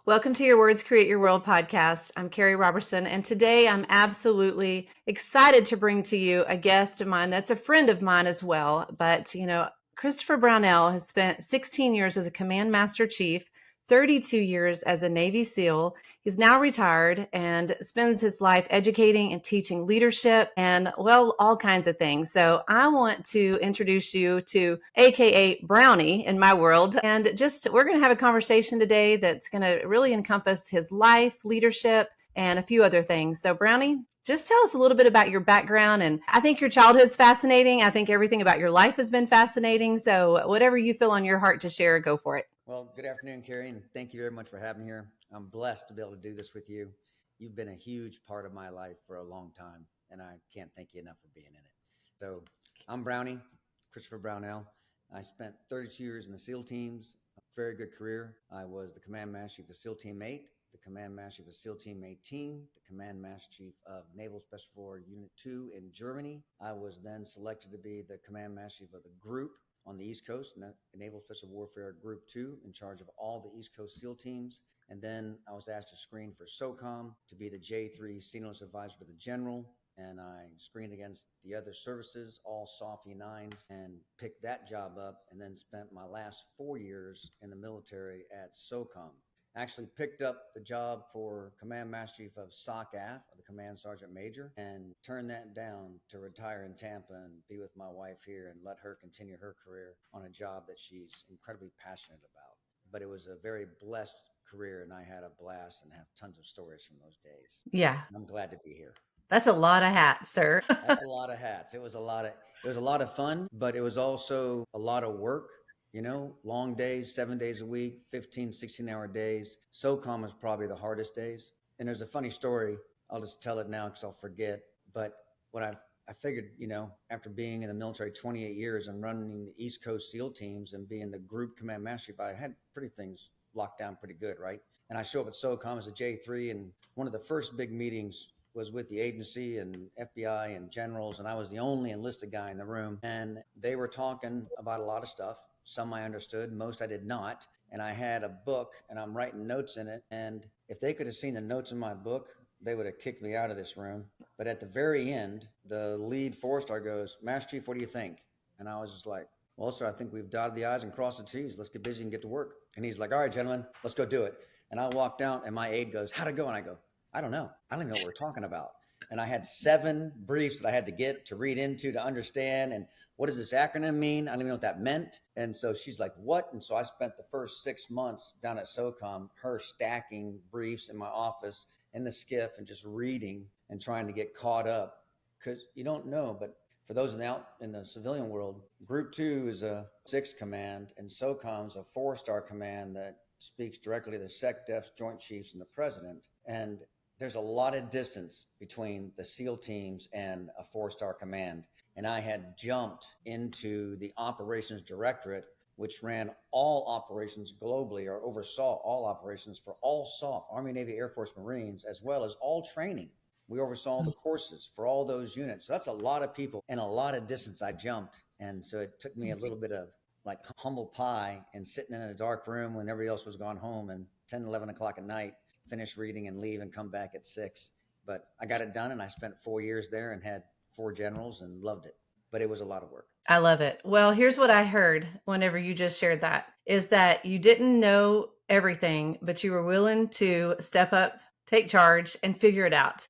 Welcome to Your Words Create Your World podcast. I'm Carrie Robertson, and today I'm absolutely excited to bring to you a guest of mine that's a friend of mine as well. But, Christopher Brownell has spent 16 years as a Command Master Chief, 32 years as a Navy SEAL. He's now retired and spends his life educating and teaching leadership and, well, all kinds of things. So I want to introduce you to AKA Brownie in my world. And we're going to have a conversation today that's going to really encompass his life, leadership, and a few other things. So Brownie, just tell us a little bit about your background. And I think your childhood's fascinating. I think everything about your life has been fascinating. So whatever you feel on your heart to share, go for it. Well, good afternoon, Carrie, and thank you very much for having me here. I'm blessed to be able to do this with you. You've been a huge part of my life for a long time, and I can't thank you enough for being in it. So I'm Brownie, Christopher Brownell. I spent 32 years in the SEAL teams, a very good career. I was the Command Master Chief of SEAL Team 8, the Command Master Chief of SEAL Team 18, the Command Master Chief of Naval Special Forces Unit 2 in Germany. I was then selected to be the Command Master Chief of the group on the East Coast, Naval Special Warfare Group 2, in charge of all the East Coast SEAL teams. And then I was asked to screen for SOCOM to be the J3 Senior Advisor to the General. And I screened against the other services, all SOF E9s, and picked that job up, and then spent my last 4 years in the military at SOCOM. Actually picked up the job for Command Master Chief of SOCAF, the Command Sergeant Major, and turned that down to retire in Tampa and be with my wife here and let her continue her career on a job that she's incredibly passionate about. But it was a very blessed career, and I had a blast and have tons of stories from those days. Yeah. I'm glad to be here. That's a lot of hats, sir. That's a lot of hats. It was a lot of fun, but it was also a lot of work. Long days, 7 days a week, 15, 16-hour days. SOCOM is probably the hardest days. And there's a funny story. I'll just tell it now because I'll forget. But what I figured, after being in the military 28 years and running the East Coast SEAL teams and being the group command master chief, I had things locked down pretty good, right? And I show up at SOCOM as a J3, and one of the first big meetings was with the agency and FBI and generals, and I was the only enlisted guy in the room. And they were talking about a lot of stuff. Some I understood, most I did not. And I had a book, and I'm writing notes in it. And if they could have seen the notes in my book, they would have kicked me out of this room. But at the very end, the lead 4-star goes, "Master Chief, what do you think?" And I was just like, "Well, sir, I think we've dotted the I's and crossed the T's. Let's get busy and get to work." And he's like, "All right, gentlemen, let's go do it." And I walked out, and my aide goes, "How'd it go?" And I go, "I don't know. I don't even know what we're talking about." And I had 7 briefs that I had to get to read into to understand. And what does this acronym mean? I don't even know what that meant. And so she's like, "What?" And so I spent the first 6 months down at SOCOM, her stacking briefs in my office in the skiff and just reading and trying to get caught up. Because you don't know, but for those out in the civilian world, Group 2 is a 6 command, and SOCOM is a 4-star command that speaks directly to the SecDefs, Joint Chiefs, and the President. And there's a lot of distance between the SEAL teams and a 4-star command. And I had jumped into the operations directorate, which ran all operations globally, or oversaw all operations for all SOF, Army, Navy, Air Force, Marines, as well as all training. We oversaw all the courses for all those units. So that's a lot of people and a lot of distance I jumped. And so it took me a little bit of like humble pie and sitting in a dark room when everybody else was gone home, and 10, 11 o'clock at night, finish reading and leave and come back at 6. But I got it done, and I spent 4 years there and had 4 generals and loved it. But it was a lot of work. I love it. Well, here's what I heard whenever you just shared that, is that you didn't know everything, but you were willing to step up, take charge, and figure it out,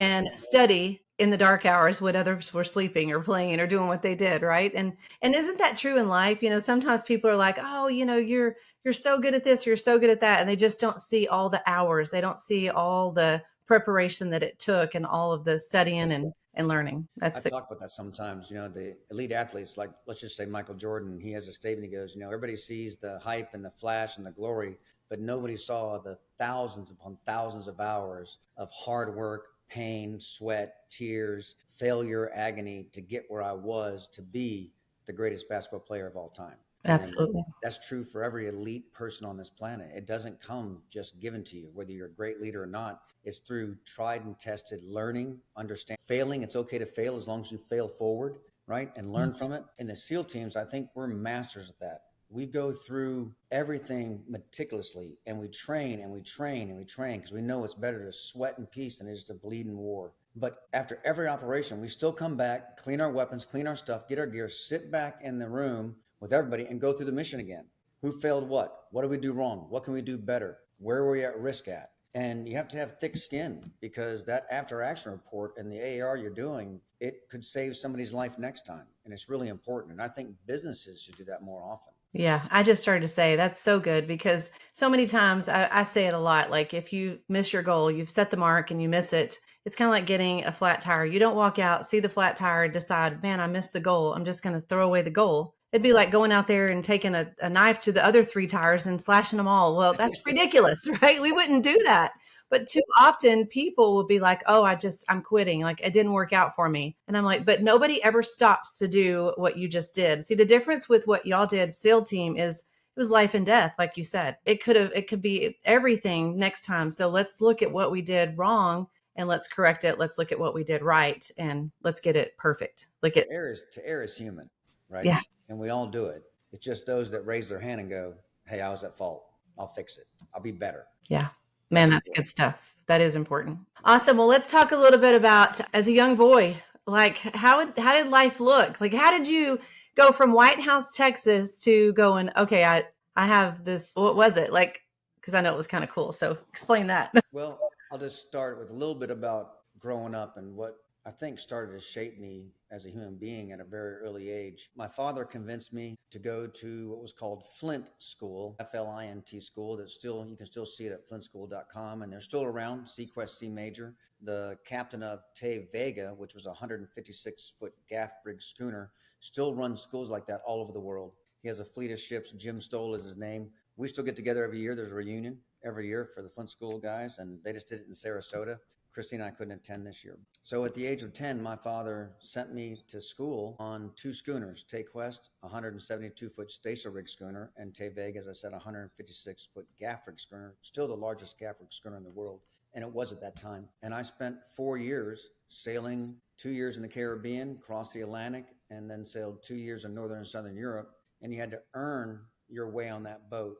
and study in the dark hours when others were sleeping or playing or doing what they did, right? And isn't that true in life? Sometimes people are like, "Oh, you're so good at this, you're so good at that," and they just don't see all the hours. They don't see all the preparation that it took and all of the studying and learning. That's I it. talk about that sometimes. The elite athletes, like let's just say Michael Jordan, he has a statement. He goes, everybody sees the hype and the flash and the glory, but nobody saw the thousands upon thousands of hours of hard work, pain, sweat, tears, failure, agony to get where I was to be the greatest basketball player of all time. Absolutely. And that's true for every elite person on this planet. It doesn't come just given to you, whether you're a great leader or not. It's through tried and tested learning, understand, failing. It's okay to fail as long as you fail forward, right? And learn from it. In the SEAL teams, I think we're masters of that. we go through everything meticulously, and we train and we train and we train because we know it's better to sweat in peace than it is to bleed in war. But after every operation, we still come back, clean our weapons, clean our stuff, get our gear, sit back in the room with everybody and go through the mission again. Who failed what? What did we do wrong? What can we do better? Where were we at risk at? And you have to have thick skin, because that after action report and the AAR you're doing, it could save somebody's life next time. And it's really important. And I think businesses should do that more often. Yeah, I just started to say that's so good, because so many times I say it a lot. Like, if you miss your goal, you've set the mark and you miss it. It's kind of like getting a flat tire. You don't walk out, see the flat tire, and decide, man, I missed the goal, I'm just going to throw away the goal. It'd be like going out there and taking a knife to the other three tires and slashing them all. Well, that's ridiculous, right? We wouldn't do that. But too often people will be like, oh, I'm quitting. Like, it didn't work out for me. And I'm like, but nobody ever stops to do what you just did. See, the difference with what y'all did, SEAL team, is it was life and death. Like you said, it could be everything next time. So let's look at what we did wrong and let's correct it. Let's look at what we did right and let's get it perfect. Look at, To err is human, right? yeah, And we all do it. It's just those that raise their hand and go, hey, I was at fault. I'll fix it. I'll be better. yeah. Man, That's that's important. good stuff. That is important. Awesome. Well, let's talk a little bit about, as a young boy, like how did life look? Like, how did you go from White House, Texas to going, okay, I have this, what was it? Like, because I know it was kind of cool. So explain that. Well, I'll just start with a little bit about growing up and what I think started to shape me as a human being at a very early age. My father convinced me to go to what was called Flint School, FLINT school. That still, you can still see it at flintschool.com, and they're still around. Sequest C Major. The captain of Te Vega, which was a 156-foot gaff rig schooner, still runs schools like that all over the world. He has a fleet of ships. Jim Stoll is his name. We still get together every year. There's a reunion every year for the Flint School guys, and they just did it in Sarasota. Christine and I couldn't attend this year. So at the age of 10, my father sent me to school on two schooners, Te Quest, 172-foot stationary rig schooner, and Te Vega, as I said, 156-foot gaff rig schooner, still the largest gaff rig schooner in the world. And it was at that time. And I spent 4 years sailing, 2 years in the Caribbean, crossed the Atlantic, and then sailed 2 years in Northern and Southern Europe. And you had to earn your way on that boat.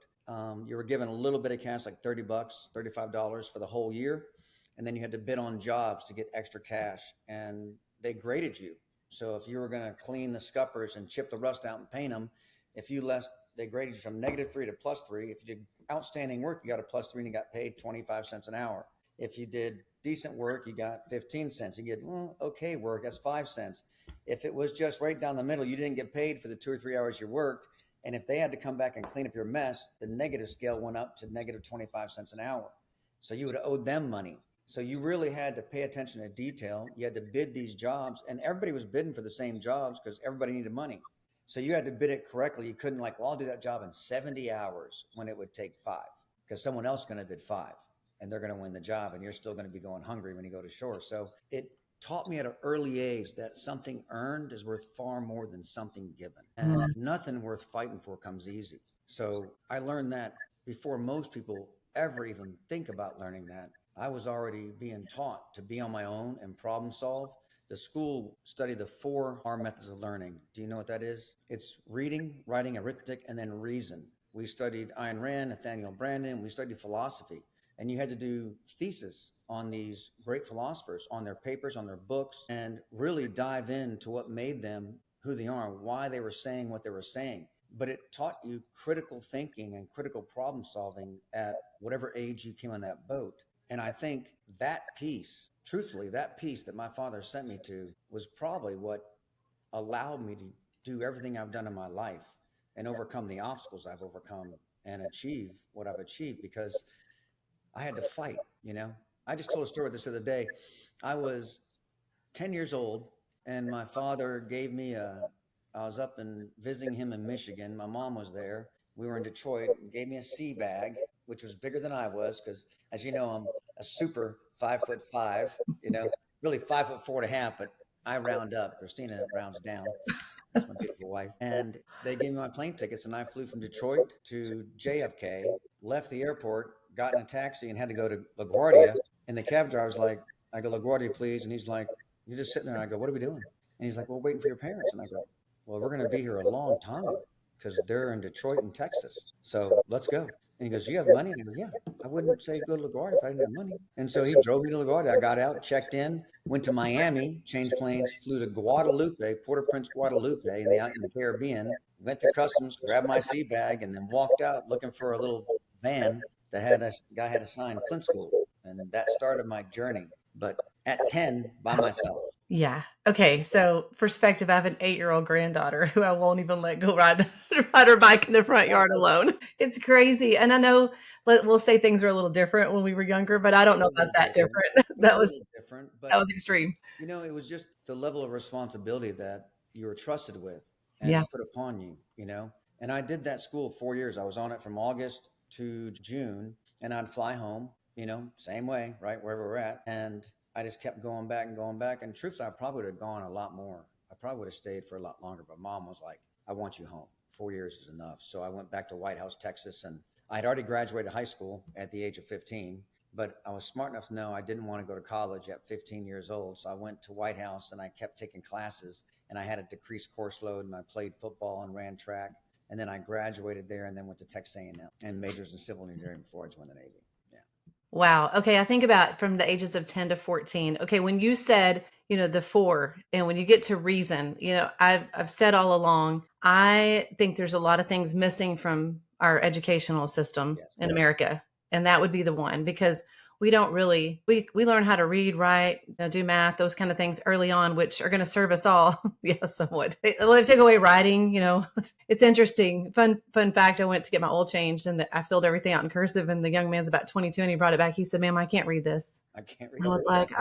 You were given a little bit of cash, like $30, $35 for the whole year. And then you had to bid on jobs to get extra cash, and they graded you. So if you were going to clean the scuppers and chip the rust out and paint them, if you left, they graded you from -3 to +3. If you did outstanding work, you got a +3 and you got paid 25 cents an hour. If you did decent work, you got 15 cents. You get okay work, that's 5 cents. If it was just right down the middle, you didn't get paid for the 2 or 3 hours you worked. And if they had to come back and clean up your mess, the negative scale went up to -25 cents an hour. So you would have owed them money. So you really had to pay attention to detail. You had to bid these jobs, and everybody was bidding for the same jobs because everybody needed money. So you had to bid it correctly. You couldn't like, well, I'll do that job in 70 hours when it would take 5, because someone else is going to bid 5 and they're going to win the job, and you're still going to be going hungry when you go to shore. So it taught me at an early age that something earned is worth far more than something given. And nothing worth fighting for comes easy. So I learned that before most people ever even think about learning that. I was already being taught to be on my own and problem solve. The school studied the 4 R methods of learning. Do you know what that is? It's reading, writing, arithmetic, and then reason. We studied Ayn Rand, Nathaniel Branden. We studied philosophy. And you had to do thesis on these great philosophers, on their papers, on their books, and really dive into what made them who they are, why they were saying what they were saying. But it taught you critical thinking and critical problem solving at whatever age you came on that boat. And I think that piece, truthfully, that piece that my father sent me to was probably what allowed me to do everything I've done in my life and overcome the obstacles I've overcome and achieve what I've achieved, because I had to fight, you know. I just told a story this other day. I was 10 years old, and my father gave me I was up and visiting him in Michigan. My mom was there. We were in Detroit, and gave me a sea bag, which was bigger than I was, because as you know, I'm a super 5'5", you know, really 5'4.5", but I round up. Christina rounds down. That's my beautiful wife. And they gave me my plane tickets, and I flew from Detroit to JFK, left the airport, got in a taxi, and had to go to LaGuardia. And the cab driver's like, I go, LaGuardia, please. And he's like, you're just sitting there. And I go, what are we doing? And he's like, well, waiting for your parents. And I go, well, we're going to be here a long time. because they're in Detroit and Texas. So let's go. And he goes, you have money? And I go, yeah, I wouldn't say go to LaGuardia if I didn't have money. And so he drove me to LaGuardia. I got out, checked in, went to Miami, changed planes, flew to Guadalupe, Port-au-Prince, Guadalupe, in the Caribbean, went through customs, grabbed my sea bag, and then walked out looking for a little van that had a guy had a sign, Flint School. And that started my journey. But at 10, by myself. Yeah. Okay. So perspective, I have an 8-year-old granddaughter who I won't even let go ride her bike in the front yard alone. It's crazy. And I know we'll say things were a little different when we were younger, but I don't know about that different. It was a little different, that but was extreme. it was just the level of responsibility that you were trusted with Yeah. and put upon you. And I did that school 4 years. I was on it from August to June, and I'd fly home, same way, right, wherever we're at. And I just kept going back and going back. And truthfully, I probably would have gone a lot more. I probably would have stayed for a lot longer. But mom was like, I want you home. 4 years is enough. So I went back to White House, Texas, and I'd already graduated high school at the age of 15. But I was smart enough to know I didn't want to go to college at 15 years old. So I went to White House and I kept taking classes. And I had a decreased course load, and I played football and ran track. And then I graduated there and then went to Texas A&M and majors in civil engineering before I joined the Navy. Wow. Okay. I think about from the ages of 10 to 14. Okay. When you said, the 4, and when you get to reason, I've said all along, I think there's a lot of things missing from our educational system in America. And that would be the one, because we don't really, we learn how to read, write, do math, those kind of things early on, which are going to serve us all. Yeah, somewhat. Well, they take away writing, it's interesting. Fun fact. I went to get my oil changed and I filled everything out in cursive, and the young man's about 22 and he brought it back. He said, ma'am, I can't read this. I can't read it. I was like,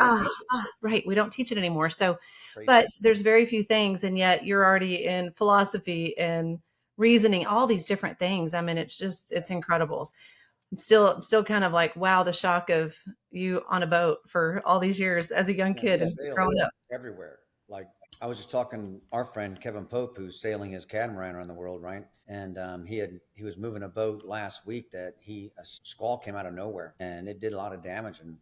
right. We don't teach it anymore. So, Crazy. But there's very few things. And yet you're already in philosophy and reasoning, all these different things. I mean, it's incredible. I'm still kind of like, wow, the shock of you on a boat for all these years as a young kid and growing up everywhere. Like I was just talking, our friend Kevin Pope, who's sailing his catamaran around the world, right? And he was moving a boat last week that a squall came out of nowhere, and it did a lot of damage and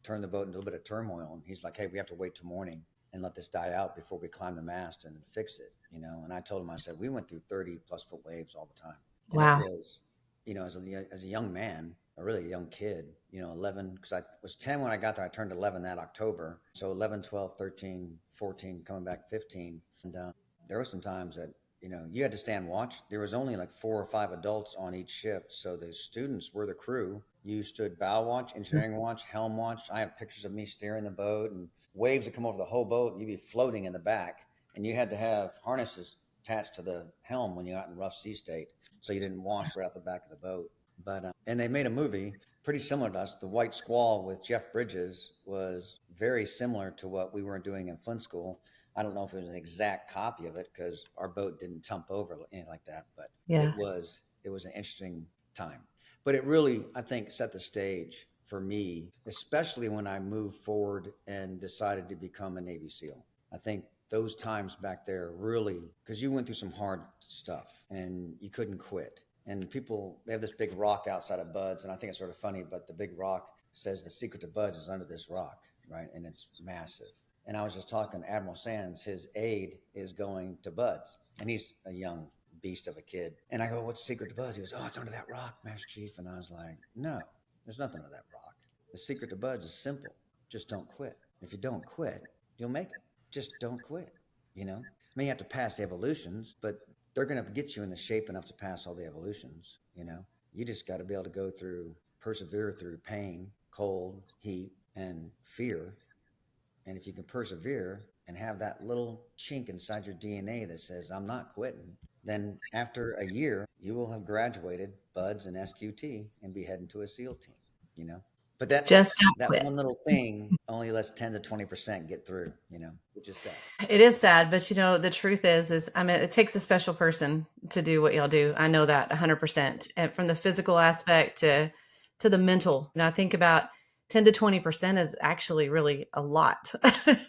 turned the boat into a little bit of turmoil. And he's like, hey, we have to wait till morning and let this die out before we climb the mast and fix it, And I told him, I said, we went through 30 plus foot waves all the time. And wow. It was, as a young man, a really young kid, 11, because I was 10 when I got there. I turned 11 that October. So 11, 12, 13, 14, coming back 15. And there were some times that, you had to stand watch. There was only like 4 or 5 adults on each ship. So the students were the crew. You stood bow watch, engineering watch, helm watch. I have pictures of me steering the boat, and waves would come over the whole boat and you'd be floating in the back. And you had to have harnesses attached to the helm when you got in rough sea state, so you didn't wash right out the back of the boat. But and they made a movie pretty similar to us. The White Squall with Jeff Bridges was very similar to what we were doing in Flint School. I don't know if it was an exact copy of it because our boat didn't tump over or anything like that. But it was an interesting time. But it really, I think, set the stage for me, especially when I moved forward and decided to become a Navy SEAL. I think those times back there really, because you went through some hard stuff and you couldn't quit. And people, they have this big rock outside of Bud's, and I think it's sort of funny, but the big rock says the secret to Bud's is under this rock, right? And it's massive. And I was just talking to Admiral Sands, his aide is going to Bud's, and he's a young beast of a kid. And I go, what's the secret to Bud's? He goes, oh, it's under that rock, Master Chief. And I was like, no, there's nothing under that rock. The secret to Bud's is simple. Just don't quit. If you don't quit, you'll make it. Just don't quit, I mean, you have to pass the evolutions, but they're going to get you in the shape enough to pass all the evolutions, You just got to be able to persevere through pain, cold, heat, and fear. And if you can persevere and have that little chink inside your DNA that says, I'm not quitting, then after a year, you will have graduated Buds and SQT and be heading to a SEAL team, But that one little thing only lets 10 to 20% get through, which is sad. It is sad, but the truth is, I mean, it takes a special person to do what y'all do. I know that 100%. And from the physical aspect to the mental, I think about 10 to 20% is actually really a lot,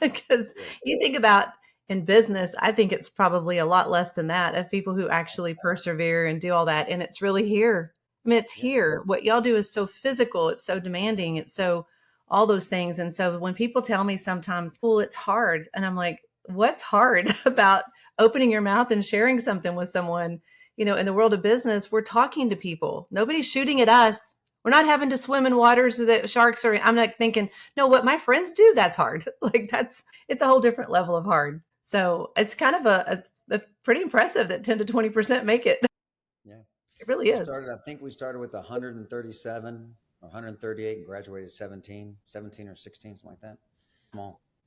because you think about in business, I think it's probably a lot less than that of people who actually persevere and do all that. And it's really here. I mean, it's here. What y'all do is so physical. It's so demanding. It's so all those things. And so when people tell me sometimes, well, it's hard. And I'm like, what's hard about opening your mouth and sharing something with someone? in the world of business, we're talking to people. Nobody's shooting at us. We're not having to swim in waters that sharks are. I'm not thinking, no, what my friends do, that's hard. Like it's a whole different level of hard. So it's kind of a pretty impressive that 10 to 20% make it. Yeah. It really is. I think we started with 137 or 138 and graduated 17 or 16, something like that.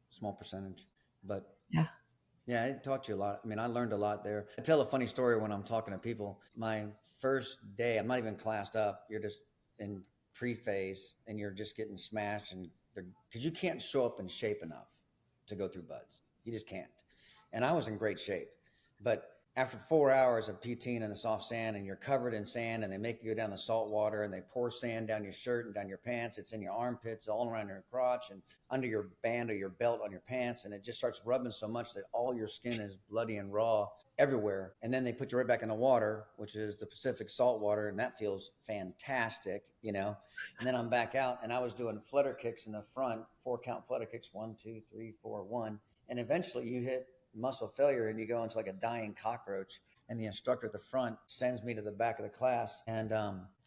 Small percentage. But Yeah. yeah, it taught you a lot. I mean, I learned a lot there. I tell a funny story when I'm talking to people. My first day, I'm not even classed up. You're just in pre-phase and you're just getting smashed and because you can't show up in shape enough to go through buds. You just can't. And I was in great shape. But after 4 hours of PTing in the soft sand and you're covered in sand and they make you go down the salt water and they pour sand down your shirt and down your pants, it's in your armpits, all around your crotch and under your band or your belt on your pants. And it just starts rubbing so much that all your skin is bloody and raw everywhere. And then they put you right back in the water, which is the Pacific salt water. And that feels fantastic, And then I'm back out and I was doing flutter kicks in the front, 4-count flutter kicks, 1, 2, 3, 4, 1. And eventually you hit muscle failure and you go into like a dying cockroach, and the instructor at the front sends me to the back of the class and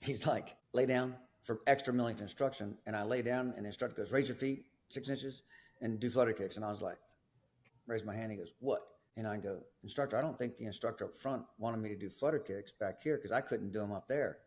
he's like, lay down for extra millionth instruction. And I lay down and the instructor goes, raise your feet 6 inches and do flutter kicks. And I was like, raise my hand. He goes, what? And I go, instructor, I don't think the instructor up front wanted me to do flutter kicks back here because I couldn't do them up there.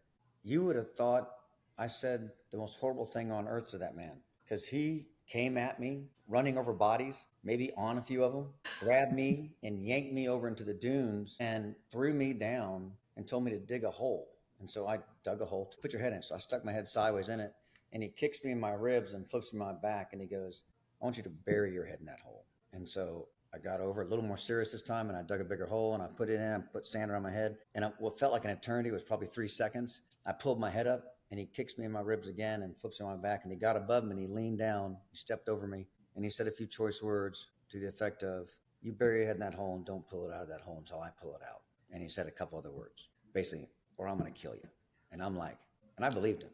You would have thought I said the most horrible thing on earth to that man, because he came at me running over bodies, maybe on a few of them, grabbed me and yanked me over into the dunes and threw me down and told me to dig a hole. And so I dug a hole, put your head in. So I stuck my head sideways in it and he kicks me in my ribs and flips me on my back. And he goes, I want you to bury your head in that hole. And so I got over a little more serious this time and I dug a bigger hole and I put it in and put sand around my head. And what felt like an eternity was probably 3 seconds. I pulled my head up and he kicks me in my ribs again and flips me on my back. And he got above me and he leaned down, he stepped over me and he said a few choice words to the effect of, you bury your head in that hole and don't pull it out of that hole until I pull it out. And he said a couple other words, basically, or I'm going to kill you. And I'm like, and I believed him.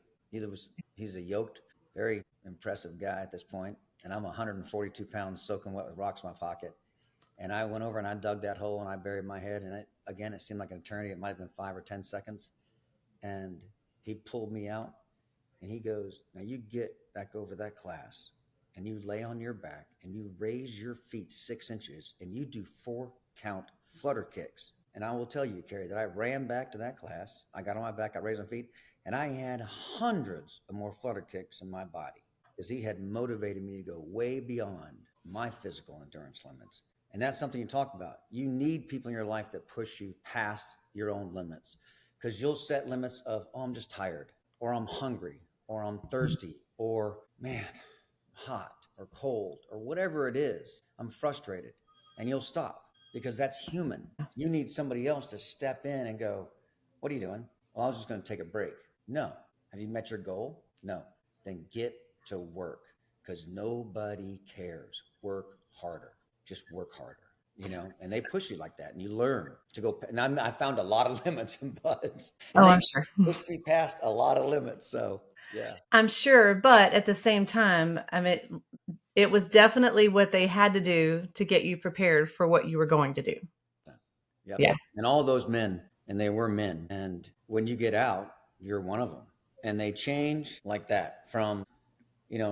He's a yoked, very impressive guy at this point. And I'm 142 pounds soaking wet with rocks in my pocket. And I went over and I dug that hole and I buried my head. And it seemed like an eternity. It might've been 5 or 10 seconds. And he pulled me out and he goes, now you get back over that class and you lay on your back and you raise your feet 6 inches and you do 4-count flutter kicks. And I will tell you, Carrie, that I ran back to that class. I got on my back, I raised my feet, and I had hundreds of more flutter kicks in my body because he had motivated me to go way beyond my physical endurance limits. And that's something you talk about. You need people in your life that push you past your own limits, because you'll set limits of, oh, I'm just tired, or I'm hungry, or I'm thirsty, or man, hot or cold, or whatever it is, I'm frustrated. And you'll stop because that's human. You need somebody else to step in and go, what are you doing? Well, I was just going to take a break. No. Have you met your goal? No. Then get to work, because nobody cares. Work harder. Just work harder. And they push you like that and you learn to go. And I found a lot of limits in buds. And I'm sure. pushed me past a lot of limits. So, yeah. I'm sure. But at the same time, I mean, it was definitely what they had to do to get you prepared for what you were going to do. Yep. Yeah. And all those men, and they were men. And when you get out, you're one of them. And they change like that from,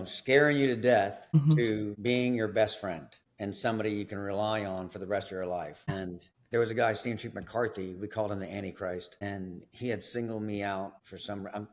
scaring you to death to being your best friend and somebody you can rely on for the rest of your life. And there was a guy, Steve McCarthy, we called him the Antichrist, and he had singled me out for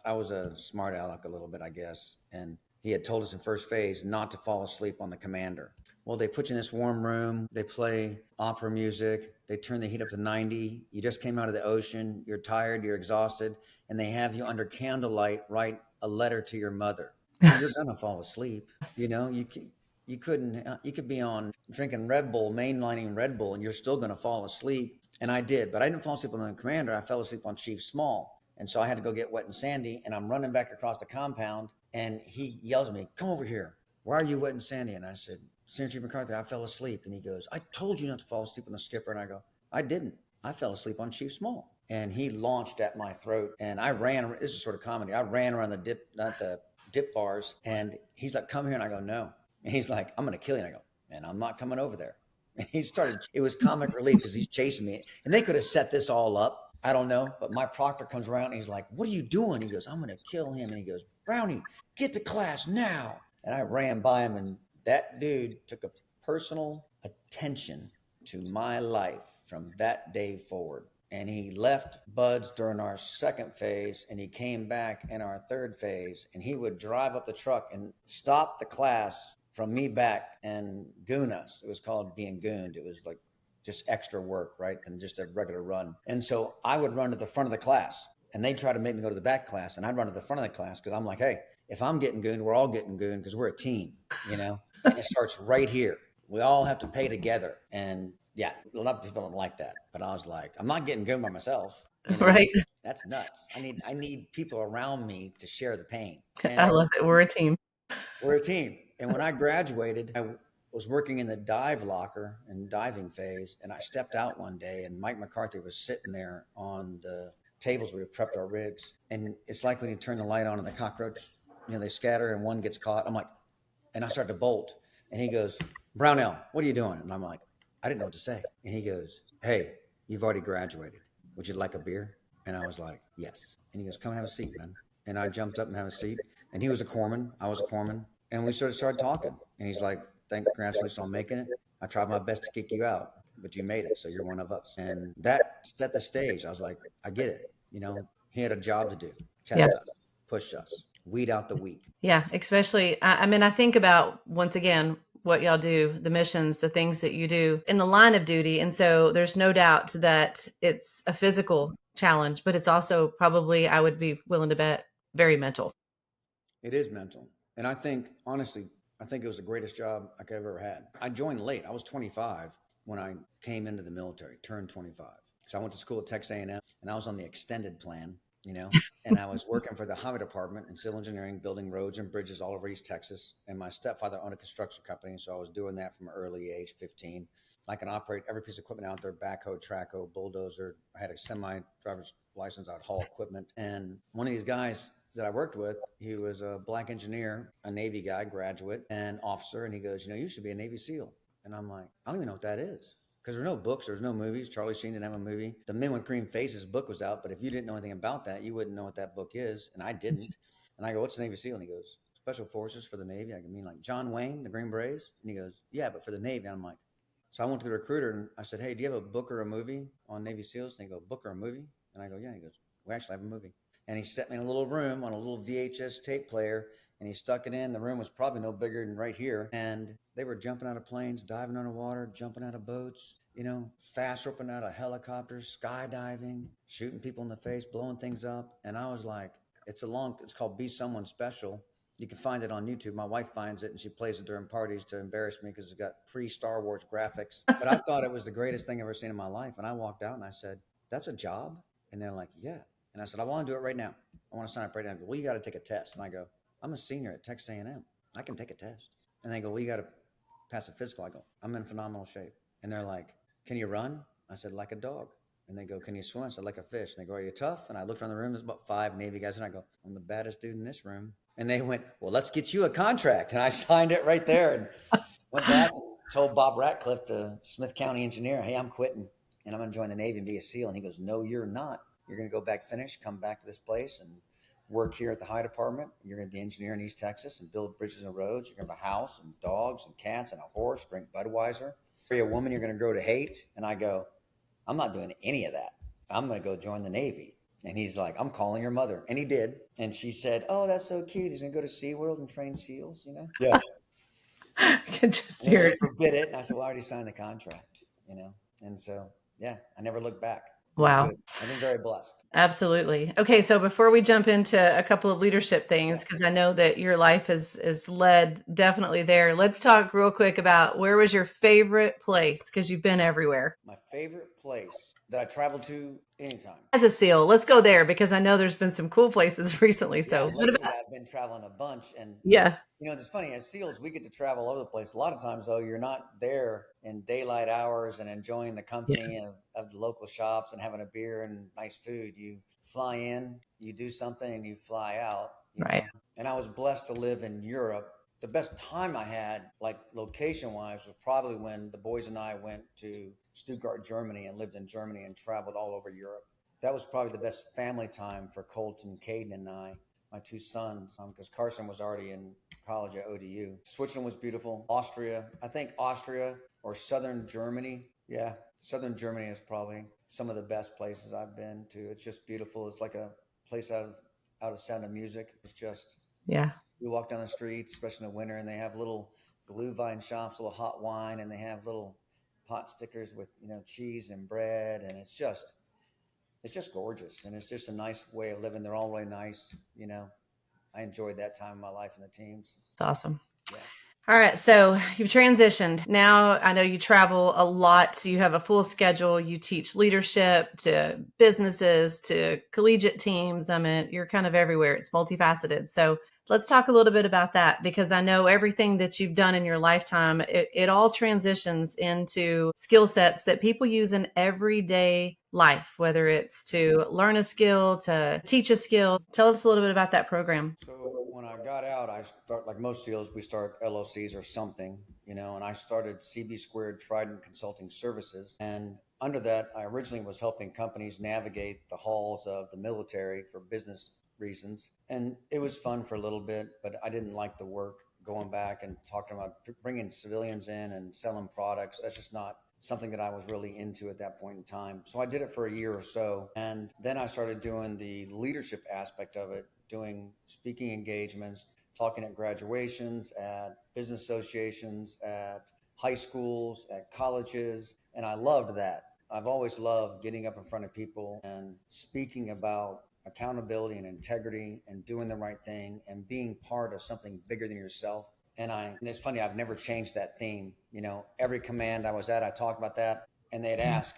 I was a smart aleck a little bit, I guess. And he had told us in first phase not to fall asleep on the commander. Well, they put you in this warm room, they play opera music, they turn the heat up to 90. You just came out of the ocean, you're tired, you're exhausted, and they have you under candlelight write a letter to your mother. You're gonna fall asleep. You could be on drinking Red Bull, mainlining Red Bull, and you're still going to fall asleep. And I did, but I didn't fall asleep on the commander. I fell asleep on Chief Small. And so I had to go get wet and sandy, and I'm running back across the compound, and he yells at me, come over here. Why are you wet and sandy? And I said, Senior Chief McCarthy, I fell asleep. And he goes, I told you not to fall asleep on the skipper. And I go, I didn't. I fell asleep on Chief Small. And he launched at my throat, and I ran. This is sort of comedy. I ran around the dip bars, and he's like, come here. And I go, no. And he's like, I'm going to kill you. And I go, man, I'm not coming over there. And it was comic relief because he's chasing me. And they could have set this all up I don't know, but my proctor comes around and he's like, "What are you doing?" He goes, "I'm going to kill him." And he goes, "Brownie, get to class now." And I ran by him, and that dude took a personal attention to my life from that day forward. And he left buds during our second phase, and he came back in our third phase, and he would drive up the truck and stop the class from me back and goon us. It was called being gooned. It was like just extra work, right? Than just a regular run. And so I would run to the front of the class, and they try to make me go to the back class, and I'd run to the front of the class because I'm like, hey, if I'm getting gooned, we're all getting gooned because we're a team, you know? And it starts right here. We all have to pay together. And yeah, a lot of people don't like that. But I was like, I'm not getting gooned by myself, you know? Right. That's nuts. I need people around me to share the pain. I And love it. We're a team. we're a team. And when I graduated, I was working in the dive locker and diving phase. And I stepped out one day, and Mike McCarthy was sitting there on the tables where we prepped our rigs. And it's like when you turn the light on and the cockroach, they scatter and one gets caught. I'm like, and I start to bolt. And he goes, "Brownell, what are you doing?" And I'm like, I didn't know what to say. And he goes, "Hey, you've already graduated. Would you like a beer?" And I was like, "Yes." And he goes, "Come have a seat, man." And I jumped up and have a seat. And he was a corpsman. I was a corpsman. And we sort of started talking. And he's like, "Congratulations on making it. I tried my best to kick you out, but you made it. So you're one of us." And that set the stage. I was like, I get it. He had a job to do, Yeah. test us, push us, weed out the weak. Yeah. Especially, I mean, I think about once again what y'all do, the missions, the things that you do in the line of duty. And so there's no doubt that it's a physical challenge, but it's also probably, I would be willing to bet, very mental. It is mental. And I think, honestly, I think it was the greatest job I could have ever had. I joined late. I was 25 when I came into the military, turned 25. So I went to school at Texas A&M, and I was on the extended plan, and I was working for the highway department in civil engineering, building roads and bridges all over East Texas. And my stepfather owned a construction company. So I was doing that from an early age, 15. I can operate every piece of equipment out there: backhoe, trackhoe, bulldozer. I had a semi driver's license. I'd haul equipment. And one of these guys that I worked with, he was a black engineer, a Navy guy, graduate and officer. And he goes, "You should be a Navy SEAL." And I'm like, I don't even know what that is. Because there's no books, there's no movies. Charlie Sheen didn't have a movie. The Men with Green Faces book was out, but if you didn't know anything about that, you wouldn't know what that book is. And I didn't. And I go, "What's a Navy SEAL?" And he goes, "Special Forces for the Navy." I mean, like John Wayne, the Green Berets. And he goes, "Yeah, but for the Navy." And I'm like, so I went to the recruiter and I said, "Hey, do you have a book or a movie on Navy SEALs?" And he goes, "Book or a movie?" And I go, "Yeah." He goes, "We actually have a movie." And he set me in a little room on a little VHS tape player, and he stuck it in. The room was probably no bigger than right here. And they were jumping out of planes, diving underwater, jumping out of boats, fast roping out of helicopters, skydiving, shooting people in the face, blowing things up. And I was like, it's called Be Someone Special. You can find it on YouTube. My wife finds it and she plays it during parties to embarrass me because it's got pre-Star Wars graphics. But I thought it was the greatest thing I've ever seen in my life. And I walked out and I said, "That's a job?" And they're like, "Yeah." And I said, "I want to do it right now. I want to sign up right now." Go, "Well, you got to take a test." And I go, "I'm a senior at Texas A&M. I can take a test." And they go, "Well, you got to pass a physical." I go, "I'm in phenomenal shape." And they're like, "Can you run?" I said, "Like a dog." And they go, "Can you swim?" I said, "Like a fish." And they go, "Are you tough?" And I looked around the room. There's about 5 Navy guys. And I go, "I'm the baddest dude in this room." And they went, "Well, let's get you a contract." And I signed it right there and went back and told Bob Ratcliffe, the Smith County engineer, "Hey, I'm quitting and I'm going to join the Navy and be a SEAL." And he goes, "No, you're not. You're going to go back, finish, come back to this place and work here at the High Department. You're going to be an engineer in East Texas and build bridges and roads. You're going to have a house and dogs and cats and a horse, drink Budweiser. You're a woman you're going to grow to hate." And I go, "I'm not doing any of that. I'm going to go join the Navy." And he's like, "I'm calling your mother." And he did. And she said, "Oh, that's so cute. He's going to go to SeaWorld and train SEALs, Yeah. I can just And then hear they it. forbid it. And I said, "Well, I already signed the contract. And so, yeah, I never looked back. It was Wow. good. I've been very blessed. Absolutely. Okay, so before we jump into a couple of leadership things, because I know that your life is led definitely there, let's talk real quick about where was your favorite place? Because you've been everywhere. My favorite place that I travel to anytime. As a SEAL, let's go there because I know there's been some cool places recently. Yeah, So what lately about? I've been traveling a bunch. And, Yeah, it's funny. As SEALs, we get to travel all over the place. A lot of times, though, you're not there in daylight hours and enjoying the yeah, company of the local shops and having a beer and nice food. You fly in, you do something, and you fly out, right. And I was blessed to live in Europe. The best time I had, like location wise, was probably when the boys and I went to Stuttgart, Germany, and lived in Germany and traveled all over Europe. that was probably the best family time for Colton, Caden, and I, my two sons, because Carson was already in college at ODU. Switzerland was beautiful. Austria, I think Austria or southern Germany. Yeah, southern Germany is probably some of the best places I've been to. It's just beautiful. It's like a place out of Sound of Music. It's just, Yeah. you walk down the streets, especially in the winter, and they have little glühwein shops, little hot wine, and they have little pot stickers with cheese and bread, and it's just gorgeous, and it's just a nice way of living. They're all really nice. I enjoyed that time of my life in the teams. It's awesome. Yeah. All right. So you've transitioned. Now I know you travel a lot. You have a full schedule. You teach leadership to businesses, to collegiate teams. I mean, you're kind of everywhere. It's multifaceted. So let's talk a little bit about that, because I know everything that you've done in your lifetime, it all transitions into skill sets that people use in everyday life, whether it's to learn a skill, to teach a skill. Tell us a little bit about that program. So when I got out, I start like most CEOs, we start LLCs or something, and I started CB Squared Trident Consulting Services. And under that, I originally was helping companies navigate the halls of the military for business reasons. And it was fun for a little bit, but I didn't like the work going back and talking about bringing civilians in and selling products. That's just not something that I was really into at that point in time. So I did it for a year or so. And then I started doing the leadership aspect of it, doing speaking engagements, talking at graduations, at business associations, at high schools, at colleges. And I loved that. I've always loved getting up in front of people and speaking about accountability and integrity and doing the right thing and being part of something bigger than yourself. And it's funny, I've never changed that theme. Every command I was at, I talked about that. And they'd ask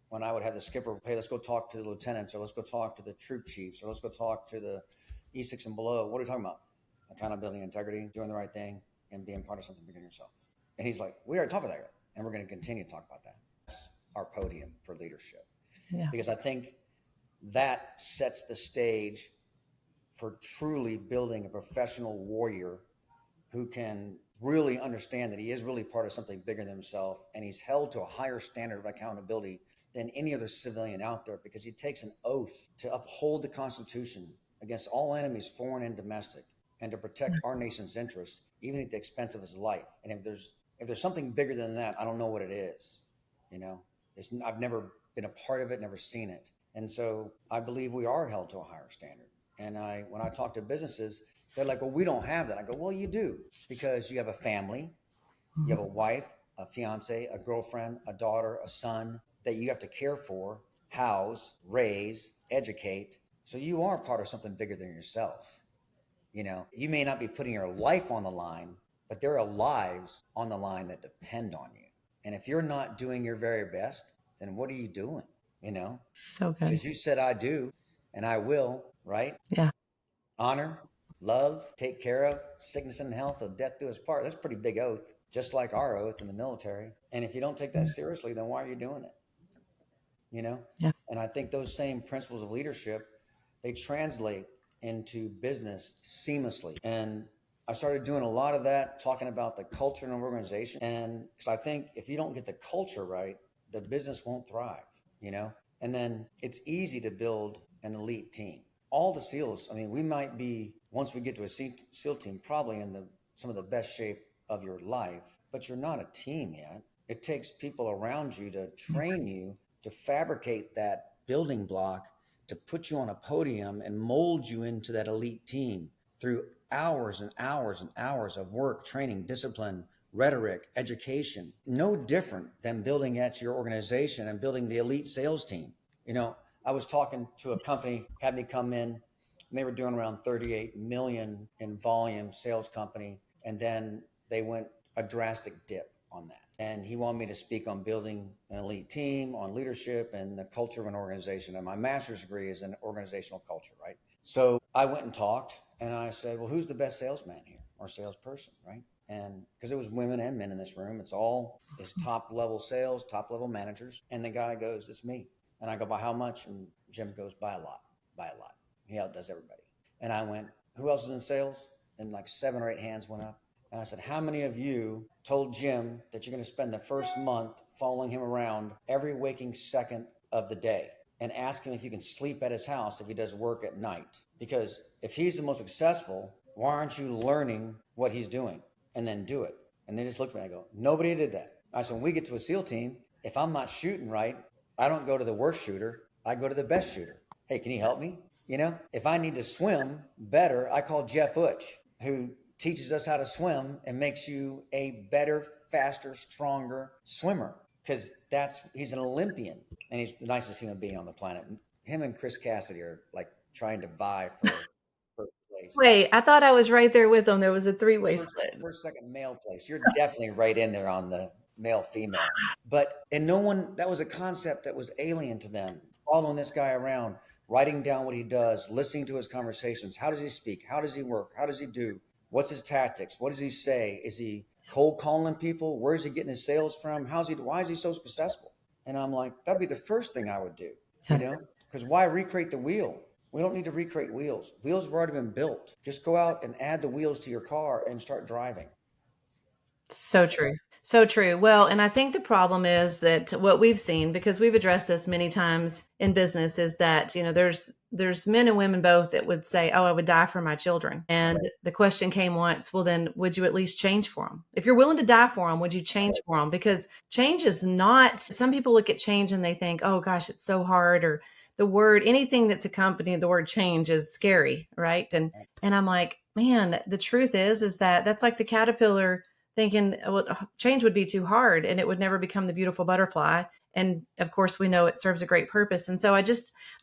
when I would have the skipper, hey, let's go talk to the lieutenants, or let's go talk to the troop chiefs, or let's go talk to the E6 and below. What are we talking about? Accountability, integrity, doing the right thing, and being part of something bigger than yourself. And he's like, we already talked about that. And we're going to continue to talk about that. That's our podium for leadership. Yeah. Because I think that sets the stage for truly building a professional warrior who can really understand that he is really part of something bigger than himself, and he's held to a higher standard of accountability than any other civilian out there, because he takes an oath to uphold the Constitution against all enemies, foreign and domestic, and to protect our nation's interests, even at the expense of his life. And if there's something bigger than that, I don't know what it is. I've never been a part of it, never seen it. And so I believe we are held to a higher standard. And when I talk to businesses, they're like, well, we don't have that. I go, well, you do, because you have a family, you have a wife, a fiance, a girlfriend, a daughter, a son that you have to care for, house, raise, educate. So you are part of something bigger than yourself. You may not be putting your life on the line, but there are lives on the line that depend on you. And if you're not doing your very best, then what are you doing? So good. Because you said, I do, and I will, right? Yeah. Honor, love, take care of, sickness and health, till death do us part. That's a pretty big oath, just like our oath in the military. And if you don't take that seriously, then why are you doing it? Yeah. And I think those same principles of leadership, they translate into business seamlessly. And I started doing a lot of that, talking about the culture in an organization. And because I think if you don't get the culture right, the business won't thrive, And then it's easy to build an elite team. All the SEALs, we might be, once we get to a SEAL team, probably in some of the best shape of your life, but you're not a team yet. It takes people around you to train you, to fabricate that building block, to put you on a podium and mold you into that elite team through hours and hours and hours of work, training, discipline, rhetoric, education. No different than building at your organization and building the elite sales team. I was talking to a company, had me come in, and they were doing around 38 million in volume, sales company. And then they went a drastic dip on that. And he wanted me to speak on building an elite team, on leadership and the culture of an organization. And my master's degree is in organizational culture, right? So I went and talked, and I said, well, who's the best salesman here or salesperson, right? And because it was women and men in this room, it's top level sales, top level managers. And the guy goes, it's me. And I go, by how much? And Jim goes, by a lot, by a lot. He outdoes everybody. And I went, who else is in sales? And like 7 or 8 hands went up. And I said, how many of you told Jim that you're going to spend the first month following him around every waking second of the day? and ask him if you can sleep at his house if he does work at night. Because if he's the most successful, why aren't you learning what he's doing and then do it? And they just looked at me and I go, nobody did that. I said, when we get to a SEAL team, if I'm not shooting right, I don't go to the worst shooter. I go to the best shooter. Hey, can you help me? If I need to swim better, I call Jeff Utch, who teaches us how to swim and makes you a better, faster, stronger swimmer. Because he's an Olympian and he's the nicest human being on the planet. Him and Chris Cassidy are like trying to vie for first place. Wait, I thought I was right there with them. There was a three-way split. First, second, male place. You're definitely right in there on the male, female. And no one, that was a concept that was alien to them. Following this guy around, writing down what he does, listening to his conversations. How does he speak? How does he work? How does he do? What's his tactics? What does he say? Is he cold calling people? Where is he getting his sales from? Why is he so successful? And I'm like, that'd be the first thing I would do, because why recreate the wheel? We don't need to recreate wheels. Wheels have already been built. Just go out and add the wheels to your car and start driving. So true. So true. Well, and I think the problem is that what we've seen, because we've addressed this many times in business, is that, there's men and women both that would say, oh, I would die for my children. And the question came once, well, then would you at least change for them? If you're willing to die for them, would you change for them? Because change is not, some people look at change and they think, oh gosh, it's so hard, or the word, anything that's accompanying the word change is scary. Right. And I'm like, man, the truth is that that's like the caterpillar thinking, well, change would be too hard and it would never become the beautiful butterfly. And of course, we know it serves a great purpose. And so I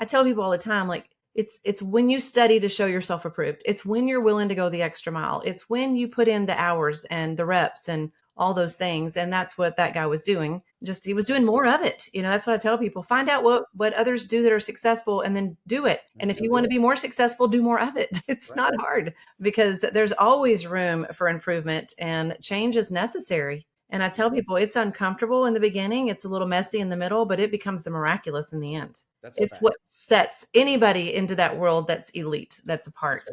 tell people all the time, like, it's when you study to show yourself approved. It's when you're willing to go the extra mile. It's when you put in the hours and the reps and all those things. And that's what that guy was doing. He was doing more of it. That's what I tell people. Find out what others do that are successful and then do it. And if you want to be more successful, do more of it. It's not hard, because there's always room for improvement and change is necessary. And I tell people it's uncomfortable in the beginning. It's a little messy in the middle, but it becomes the miraculous in the end. It's what sets anybody into that world that's elite, that's apart.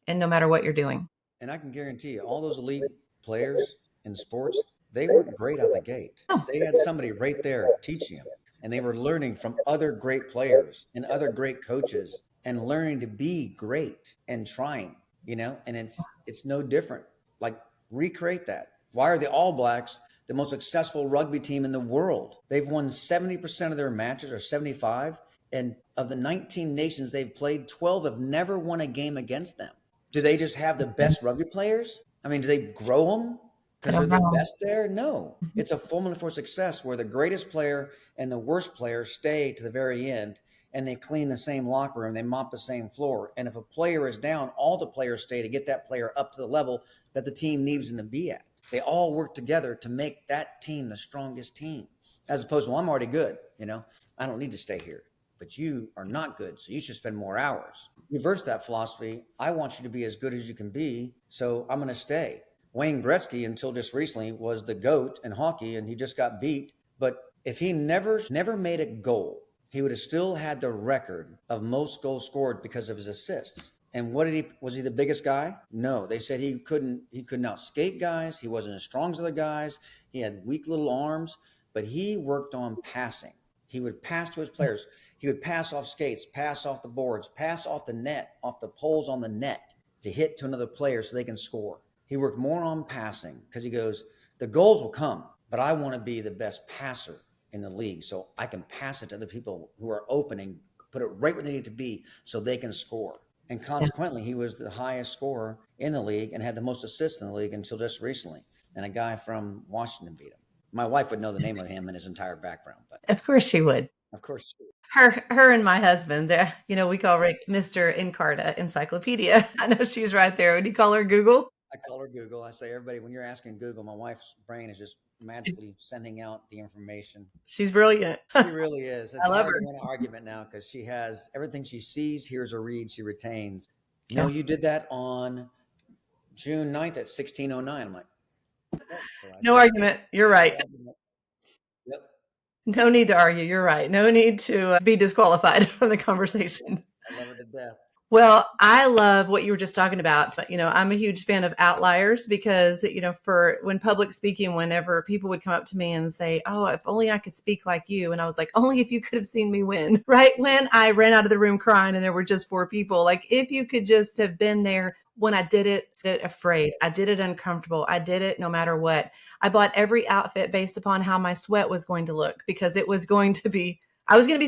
And no matter what you're doing. And I can guarantee you, all those elite players in sports, they weren't great out the gate. They had somebody right there teaching them, and they were learning from other great players and other great coaches and learning to be great and trying, and it's no different. Like, recreate that. Why are the All Blacks the most successful rugby team in the world? They've won 70% of their matches, or 75, and of the 19 nations they've played, 12 have never won a game against them. Do they just have the best rugby players? I mean, do they grow them because they're the best there? No. It's a formula for success where the greatest player and the worst player stay to the very end, and they clean the same locker room, they mop the same floor. And if a player is down, all the players stay to get that player up to the level that the team needs him to be at. They all work together to make that team the strongest team, as opposed to, well, I'm already good. I don't need to stay here, but you are not good, so you should spend more hours. Reverse that philosophy. I want you to be as good as you can be, so I'm going to stay. Wayne Gretzky, until just recently, was the GOAT in hockey, and he just got beat. But if he never made a goal, he would have still had the record of most goals scored because of his assists. And was he the biggest guy? No. They said he couldn't outskate guys. He wasn't as strong as other guys. He had weak little arms, but he worked on passing. He would pass to his players. He would pass off skates, pass off the boards, pass off the net, off the poles on the net to hit to another player so they can score. He worked more on passing because he goes, the goals will come, but I want to be the best passer in the league so I can pass it to the people who are opening, put it right where they need to be so they can score. And consequently, he was the highest scorer in the league and had the most assists in the league until just recently. And a guy from Washington beat him. My wife would know the name of him and his entire background. But of course she would. Of course she would. Her and my husband, we call Rick Mr. Encarta Encyclopedia. I know she's right there. Would you call her Google? I call her Google. I say, everybody, when you're asking Google, my wife's brain is just magically sending out the information. She's brilliant. She really is. It's I love hard her. to win an argument now because she has everything she sees, hears, or reads, she retains. No, you did that on June 9th at 16:09. I'm like, no argument. You're right. Yep. No need to argue. You're right. No need to be disqualified from the conversation. I love her to death. Well, I love what you were just talking about. I'm a huge fan of Outliers because, for when public speaking, whenever people would come up to me and say, "Oh, if only I could speak like you." And I was like, "Only if you could have seen me win," right? When I ran out of the room crying and there were just four people, like if you could just have been there when I did it afraid, I did it uncomfortable, I did it no matter what. I bought every outfit based upon how my sweat was going to look because I was going to be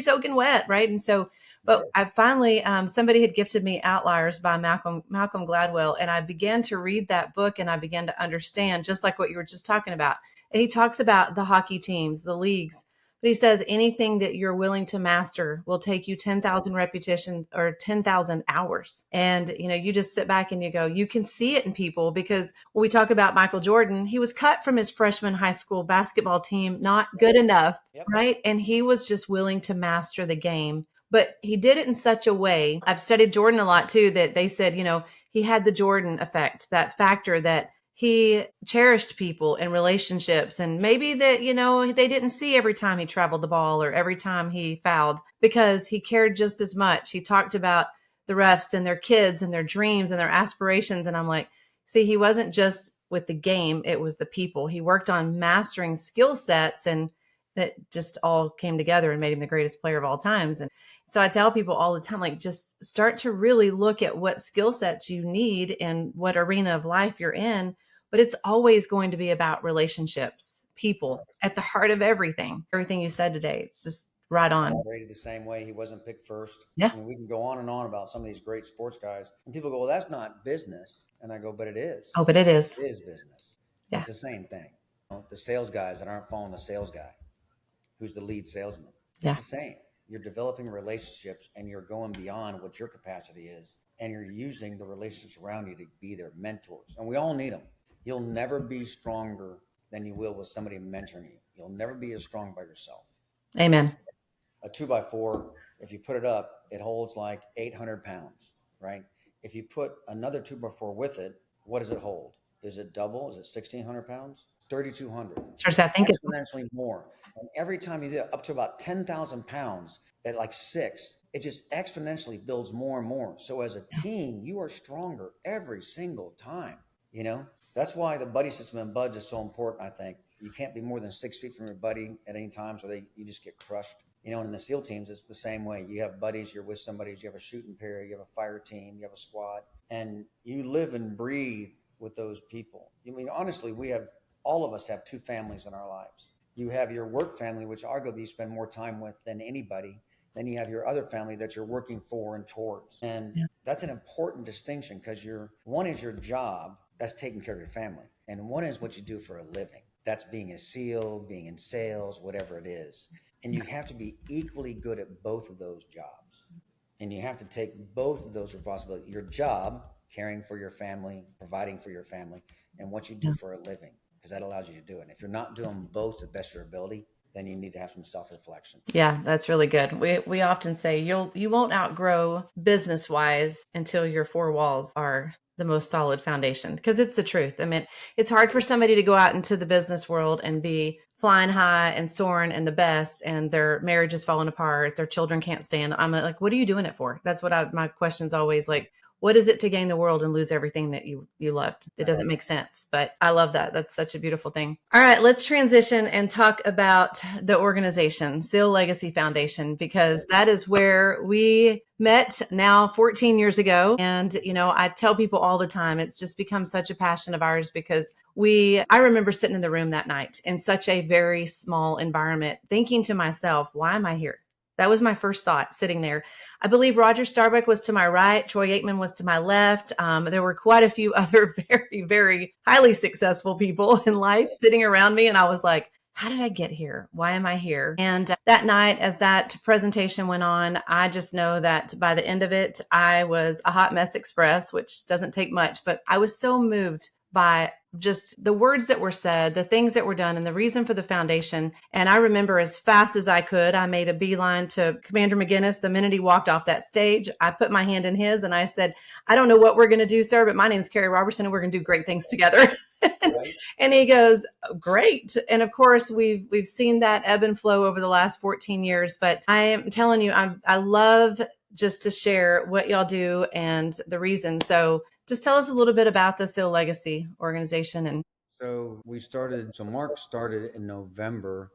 soaking wet, right? And so but Right. I finally, somebody had gifted me Outliers by Malcolm Gladwell, and I began to read that book, and I began to understand, just like what you were just talking about. And he talks about the hockey teams, the leagues, but he says anything that you're willing to master will take you 10,000 repetitions or 10,000 hours. And you just sit back and you go, you can see it in people because when we talk about Michael Jordan, he was cut from his freshman high school basketball team, not good enough, Yep. right? And he was just willing to master the game, but he did it in such a way. I've studied Jordan a lot too, that they said, he had the Jordan effect, that factor that he cherished people and relationships. And maybe that, they didn't see every time he traveled the ball or every time he fouled because he cared just as much. He talked about the refs and their kids and their dreams and their aspirations. And I'm like, see, he wasn't just with the game, it was the people. He worked on mastering skill sets, and that just all came together and made him the greatest player of all times. And so I tell people all the time, like, just start to really look at what skill sets you need and what arena of life you're in. But it's always going to be about relationships, people at the heart of everything you said today. It's just right on. Tom Brady the same way. He wasn't picked first. Yeah. I mean, we can go on and on about some of these great sports guys. And people go, well, that's not business. And I go, but it Oh, is. but it is. It is business. Yeah. It's the same thing. The sales guys that aren't following the sales guy, who's the lead salesman. It's Yeah. the same. You're developing relationships and you're going beyond what your capacity is. And you're using the relationships around you to be their mentors. And we all need them. You'll never be stronger than you will with somebody mentoring you. You'll never be as strong by yourself. Amen. A 2x4, if you put it up, it holds like 800 pounds, right? If you put another 2x4 with it, what does it hold? Is it double? Is it 1,600 pounds? 3,200. Starts It's out thinking. exponentially more. And every time you do it, up to about 10,000 pounds at like 6, it just exponentially builds more and more. So as a team, you are stronger every single time, you know? That's why the buddy system in BUD/S is so important, I think. You can't be more than 6 feet from your buddy at any time, so you just get crushed. And in the SEAL teams, it's the same way. You have buddies, you're with somebody, you have a shooting pair, you have a fire team, you have a squad, and you live and breathe with those people. I mean, honestly, all of us have 2 families in our lives. You have your work family, which arguably you spend more time with than anybody. Then you have your other family that you're working for and towards. And that's an important distinction because one is your job, that's taking care of your family. And one is what you do for a living. That's being a SEAL, being in sales, whatever it is. And you have to be equally good at both of those jobs. And you have to take both of those responsibilities, your job, caring for your family, providing for your family, and what you do for a living, because that allows you to do it. And if you're not doing both to the best of your ability, then you need to have some self-reflection. Yeah, that's really good. We often say you won't outgrow business wise until your 4 walls are the most solid foundation, because it's the truth. I mean, it's hard for somebody to go out into the business world and be flying high and soaring and the best, and their marriage is falling apart, their children can't stand. I'm like, what are you doing it for? That's what my question's always like. What is it to gain the world and lose everything that you loved? It doesn't make sense, but I love that. That's such a beautiful thing. All right, let's transition and talk about the organization, SEAL Legacy Foundation, because that is where we met now 14 years ago. And, I tell people all the time, it's just become such a passion of ours because I remember sitting in the room that night in such a very small environment, thinking to myself, why am I here? That was my first thought sitting there. I believe Roger Starbuck was to my right. Troy Aikman was to my left. There were quite a few other very, very highly successful people in life sitting around me. And I was like, how did I get here? Why am I here? And that night, as that presentation went on, I just know that by the end of it, I was a hot mess express, which doesn't take much, but I was so moved by just the words that were said, the things that were done, and the reason for the foundation. And I remember as fast as I could, I made a beeline to Commander McGinnis. The minute he walked off that stage, I put my hand in his and I said, I don't know what we're going to do, sir, but my name is Carrie Robertson and we're going to do great things together. Right? And he goes, great. And of course, we've seen that ebb and flow over the last 14 years. But I am telling you, I love just to share what y'all do and the reason. So just tell us a little bit about the SEAL Legacy organization. And So Mark started in November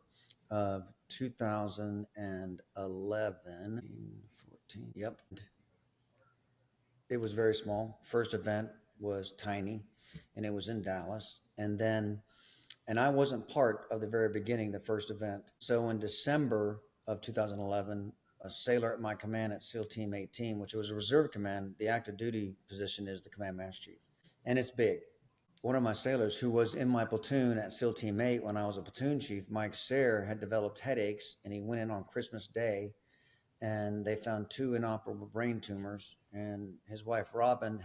of 2011. 14. Yep. It was very small. First event was tiny, and it was in Dallas. And I wasn't part of the very beginning, the first event. So in December of 2011, a sailor at my command at SEAL Team 18, which was a reserve command, the active duty position is the command master chief, and it's big. One of my sailors who was in my platoon at SEAL Team 8 when I was a platoon chief, Mike Sayre, had developed headaches, and he went in on Christmas Day, and they found two inoperable brain tumors. And his wife Robin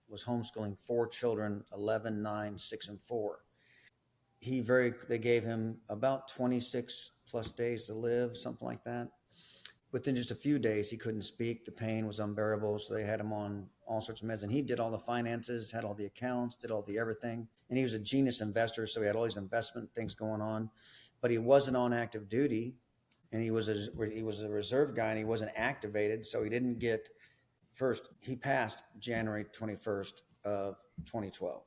was homeschooling four children, 11, 9, 6, and 4. They gave him about 26 plus days to live, something like that. Within just a few days, he couldn't speak. The pain was unbearable. So they had him on all sorts of meds. And he did all the finances, had all the accounts, did all the everything. And he was a genius investor. So he had all these investment things going on. But he wasn't on active duty. And he was a reserve guy, and he wasn't activated. So he didn't get first. He passed January 21st of 2012,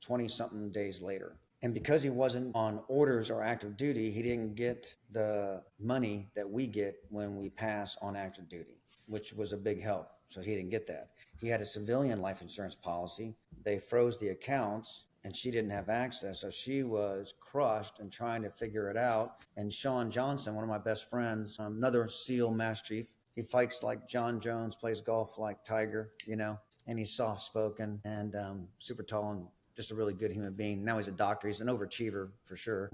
20 something days later. And because he wasn't on orders or active duty, he didn't get the money that we get when we pass on active duty, which was a big help. So he didn't get that. He had a civilian life insurance policy. They froze the accounts, and she didn't have access. So she was crushed and trying to figure it out. And Sean Johnson, one of my best friends, another SEAL Master Chief, he fights like John Jones, plays golf like Tiger, and he's soft spoken and super tall and just a really good human being. Now he's a doctor. He's an overachiever for sure.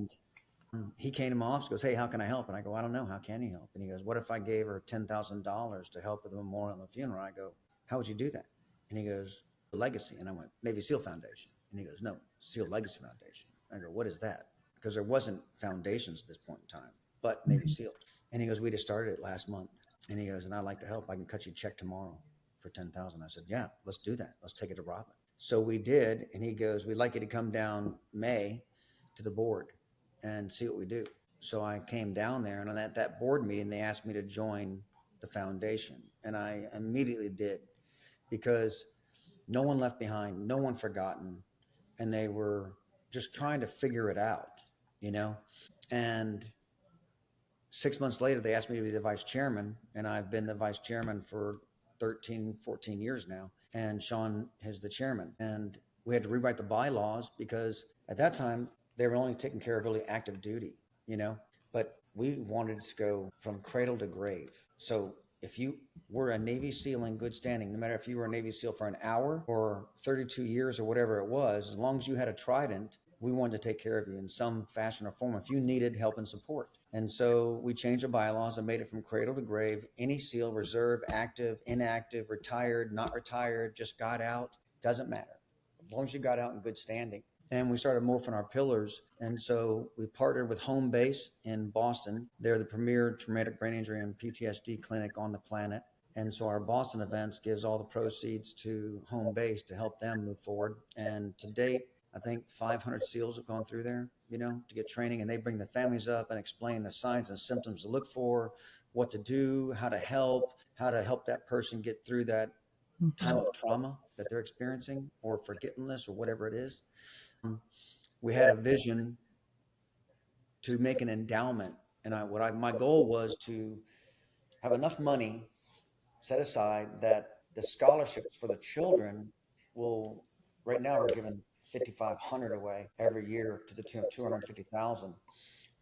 He came to my office, goes, "Hey, how can I help?" And I go, "I don't know. How can you help?" And he goes, "What if I gave her $10,000 to help with the memorial and the funeral?" I go, "How would you do that?" And he goes, "Legacy." And I went, "Navy SEAL Foundation." And he goes, "No, SEAL Legacy Foundation." I go, "What is that?" Because there wasn't foundations at this point in time, but Navy SEAL. And he goes, "We just started it last month." And he goes, "And I'd like to help. I can cut you a check tomorrow for 10,000." I said, "Yeah, let's do that. Let's take it to Robin." So we did. And he goes, "We'd like you to come down May to the board and see what we do." So I came down there, and at that board meeting, they asked me to join the foundation. And I immediately did, because no one left behind, no one forgotten. And they were just trying to figure it out, you know? And 6 months later, they asked me to be the vice chairman. And I've been the vice chairman for 13, 14 years now. And Sean is the chairman. And we had to rewrite the bylaws because at that time, they were only taking care of really active duty, but we wanted to go from cradle to grave. So if you were a Navy SEAL in good standing, no matter if you were a Navy SEAL for an hour or 32 years or whatever it was, as long as you had a trident, we wanted to take care of you in some fashion or form if you needed help and support. And so we changed the bylaws and made it from cradle to grave. Any SEAL, reserve, active, inactive, retired, not retired, just got out, doesn't matter. As long as you got out in good standing. And we started morphing our pillars. And so we partnered with Home Base in Boston. They're the premier traumatic brain injury and PTSD clinic on the planet. And so our Boston events gives all the proceeds to Home Base to help them move forward. And to date, I think 500 SEALs have gone through there, to get training, and they bring the families up and explain the signs and symptoms to look for, what to do, how to help that person get through that time of trauma that they're experiencing or forgetfulness or whatever it is. We had a vision to make an endowment, and my goal was to have enough money set aside that the scholarships for the children will. Right now, we're giving 5,500 away every year to the tune of 250,000.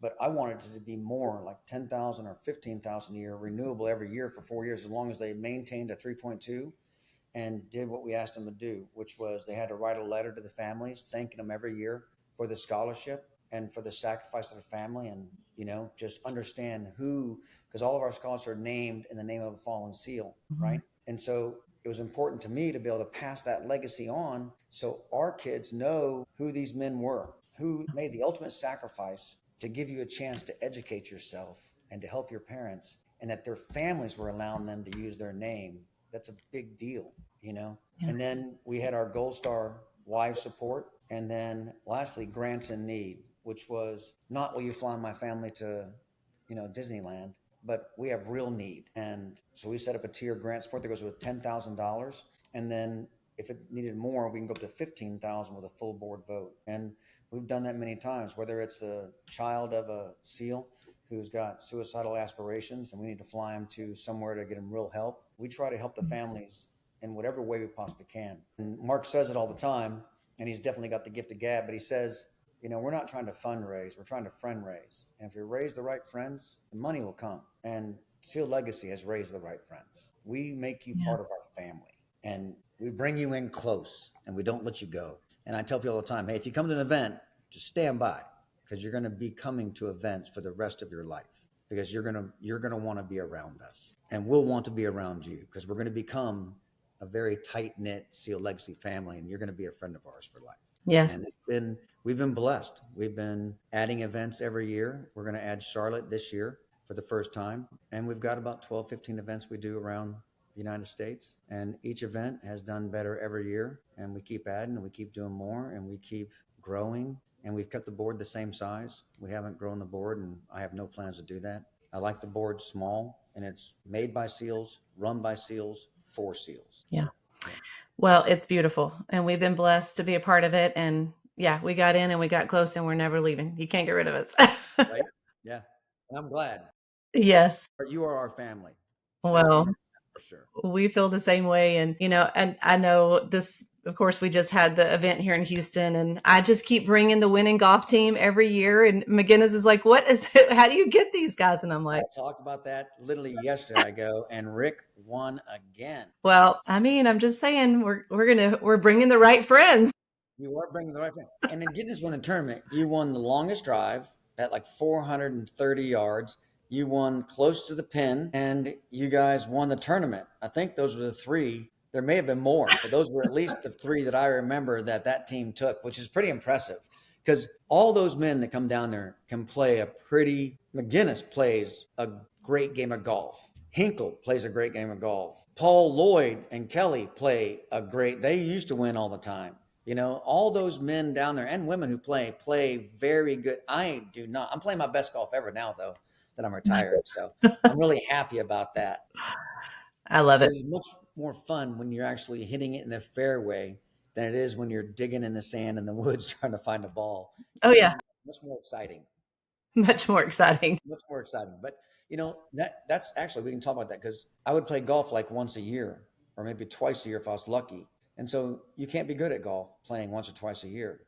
But I wanted it to be more, like 10,000 or 15,000 a year, renewable every year for 4 years, as long as they maintained a 3.2 and did what we asked them to do, which was they had to write a letter to the families, thanking them every year for the scholarship and for the sacrifice of the family. And, just understand who, because all of our scholars are named in the name of a fallen SEAL, right? And so it was important to me to be able to pass that legacy on so our kids know who these men were, who made the ultimate sacrifice to give you a chance to educate yourself and to help your parents, and that their families were allowing them to use their name. That's a big deal, Yeah. And then we had our Gold Star Wives support. And then lastly, Grants in Need, which was not, will you fly my family to, Disneyland, but we have real need. And so we set up a tier grant support that goes with $10,000. And then if it needed more, we can go up to 15,000 with a full board vote. And we've done that many times, whether it's a child of a SEAL who's got suicidal aspirations and we need to fly him to somewhere to get him real help. We try to help the families in whatever way we possibly can. And Mark says it all the time, and he's definitely got the gift of gab, but he says, we're not trying to fundraise, we're trying to friend raise. And if you raise the right friends, the money will come. And SEAL Legacy has raised the right friends. We make you part of our family, and we bring you in close, and we don't let you go. And I tell people all the time, hey, if you come to an event, just stand by, because you're going to be coming to events for the rest of your life, because you're going to want to be around us, and we'll want to be around you, because we're going to become a very tight-knit SEAL Legacy family, and you're going to be a friend of ours for life. Yes. And we've been blessed. We've been adding events every year. We're going to add Charlotte this year for the first time. And we've got about 12, 15 events we do around the United States. And each event has done better every year. And we keep adding and we keep doing more and we keep growing. And we've kept the board the same size. We haven't grown the board, and I have no plans to do that. I like the board small, and it's made by SEALs, run by SEALs, for SEALs. Yeah. Well, it's beautiful, and we've been blessed to be a part of it. And yeah, we got in and we got close, and we're never leaving. You can't get rid of us. Right? Yeah. And I'm glad. Yes. But you are our family. Well, for sure. We feel the same way. And, and I know this, of course, we just had the event here in Houston, and I just keep bringing the winning golf team every year. And McGinnis is like, what is it? How do you get these guys? And I'm like, I talked about that literally yesterday. I go, and Rick won again. well, I mean, I'm just saying we're bringing the right friends. You are bringing the right friend. And then didn't just win the tournament. You won the longest drive at like 430 yards. You won close to the pin, and you guys won the tournament. I think those were the three. There may have been more, but those were at least the three that I remember that team took, which is pretty impressive, because all those men that come down there can play McGinnis plays a great game of golf. Hinkle plays a great game of golf. Paul Lloyd and Kelly they used to win all the time. All those men down there and women who play very good. I do not. I'm playing my best golf ever now, though, that I'm retired. So I'm really happy about that. I love it. It's much more fun when you're actually hitting it in the fairway than it is when you're digging in the sand in the woods trying to find a ball. Oh, yeah. Much more exciting. Much more exciting. Much more exciting. But, that's actually, we can talk about that, because I would play golf like once a year or maybe twice a year if I was lucky. And so you can't be good at golf playing once or twice a year.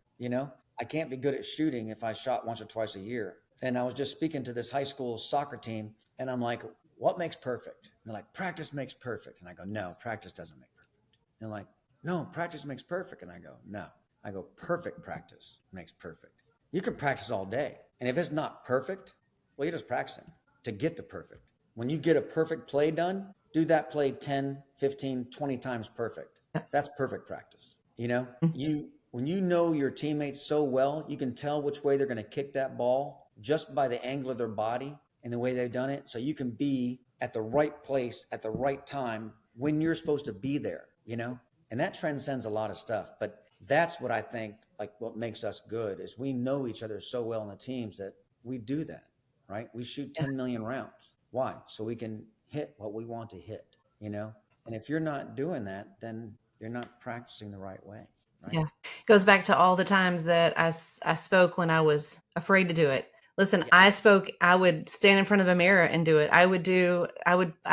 I can't be good at shooting if I shot once or twice a year. And I was just speaking to this high school soccer team, and I'm like, what makes perfect? And they're like, practice makes perfect. And I go, no, practice doesn't make perfect. And they're like, no, practice makes perfect. And I go, no. I go, perfect practice makes perfect. You can practice all day. And if it's not perfect, well, you're just practicing to get to perfect. When you get a perfect play done, do that play 10, 15, 20 times perfect. That's perfect practice. When you know your teammates so well, you can tell which way they're going to kick that ball just by the angle of their body and the way they've done it. So you can be at the right place at the right time when you're supposed to be there, and that transcends a lot of stuff. But that's what I think, like, what makes us good is we know each other so well in the teams that we do that, right? We shoot 10 million rounds. Why? So we can hit what we want to hit, and if you're not doing that, then you're not practicing the right way. Right? Yeah. It goes back to all the times that I spoke when I was afraid to do it. Listen, I would stand in front of a mirror and do it. I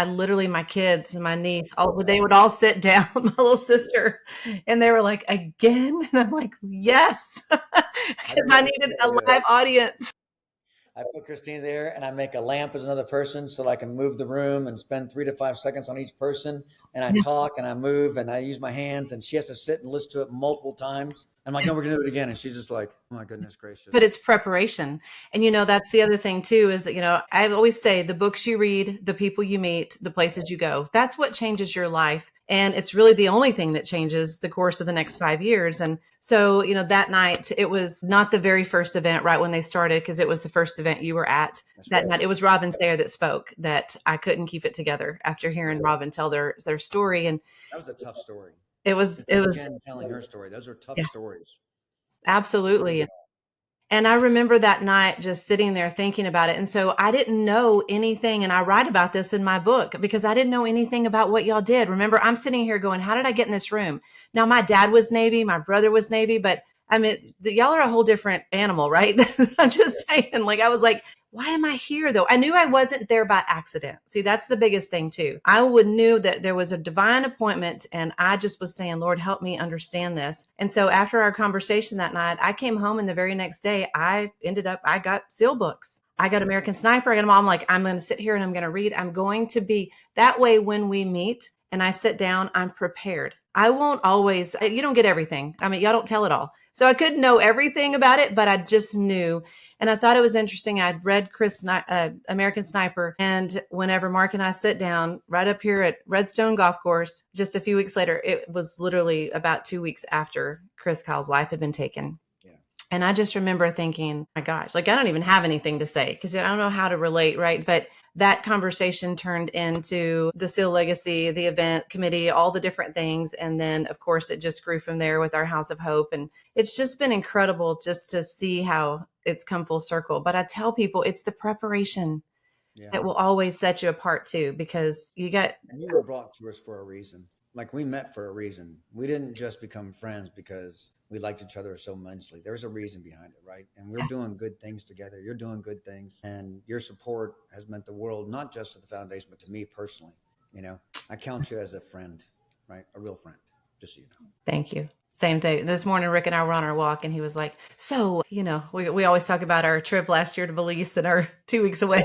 literally, my kids and my niece, they would all sit down, my little sister, and they were like, again? And I'm like, yes, because I needed a live audience. I put Christina there, and I make a lamp as another person so that I can move the room and spend 3 to 5 seconds on each person. And I talk and I move and I use my hands, and she has to sit and listen to it multiple times. I'm like, no, we're going to do it again. And she's just like, oh my goodness gracious. But it's preparation. And, that's the other thing too, is that, I always say the books you read, the people you meet, the places you go, that's what changes your life. And it's really the only thing that changes the course of the next 5 years. And so, that night, it was not the very first event right when they started, because it was the first event you were at. That night. It was Robin Sayer that spoke, that I couldn't keep it together after hearing Robin tell their story. And that was a tough story. It was Jen telling her story. Those are tough stories. Absolutely. And I remember that night just sitting there thinking about it. And so I didn't know anything. And I write about this in my book because I didn't know anything about what y'all did. Remember, I'm sitting here going, how did I get in this room? Now, my dad was Navy, my brother was Navy, but I mean, y'all are a whole different animal, right? I'm just saying, like, I was like, why am I here though? I knew I wasn't there by accident. See, that's the biggest thing too. I would knew that there was a divine appointment and I just was saying, Lord, help me understand this. And so after our conversation that night, I came home and the very next day I got SEAL books. I got American Sniper. I got them all. I'm like, I'm going to sit here and I'm going to read. I'm going to be that way when we meet and I sit down, I'm prepared. I won't always, you don't get everything. I mean, y'all don't tell it all. So I couldn't know everything about it, but I just knew. And I thought it was interesting. I'd read American Sniper. And whenever Mark and I sit down right up here at Redstone Golf Course, just a few weeks later, it was literally about 2 weeks after Chris Kyle's life had been taken. Yeah. And I just remember thinking, my gosh, like I don't even have anything to say because I don't know how to relate, right? But that conversation turned into the SEAL Legacy, the event committee, all the different things. And then, of course, it just grew from there with our House of Hope. And it's just been incredible just to see how it's come full circle. But I tell people it's the preparation that will always set you apart too, because you got. And you were brought to us for a reason. Like we met for a reason. We didn't just become friends because we liked each other so immensely. There's a reason behind it, right? And we're doing good things together. You're doing good things. And your support has meant the world, not just to the foundation, but to me personally. You know, I count you as a friend, right? A real friend, just so you know. Thank you. Same day. This morning, Rick and I were on our walk, and he was like, so, we always talk about our trip last year to Belize and our 2 weeks away.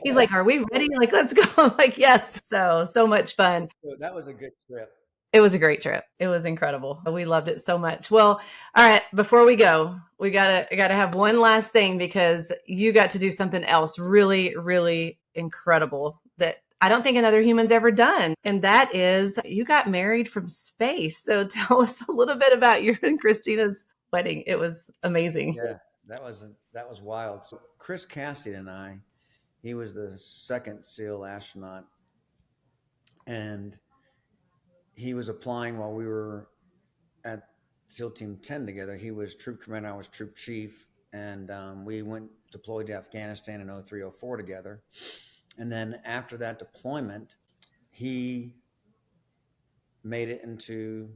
He's like, are we ready? Like, let's go. I'm like, yes. So much fun. So that was a good trip. It was a great trip. It was incredible. We loved it so much. Well, all right, before we go, we gotta have one last thing because you got to do something else really, really incredible that I don't think another human's ever done. And that is you got married from space. So tell us a little bit about your and Christina's wedding. It was amazing. Yeah, that was wild. So Chris Cassidy and I, he was the second SEAL astronaut, and he was applying while we were at SEAL Team 10 together. He was troop commander, I was troop chief, and we went deployed to Afghanistan in 03, 04 together. And then after that deployment, he made it into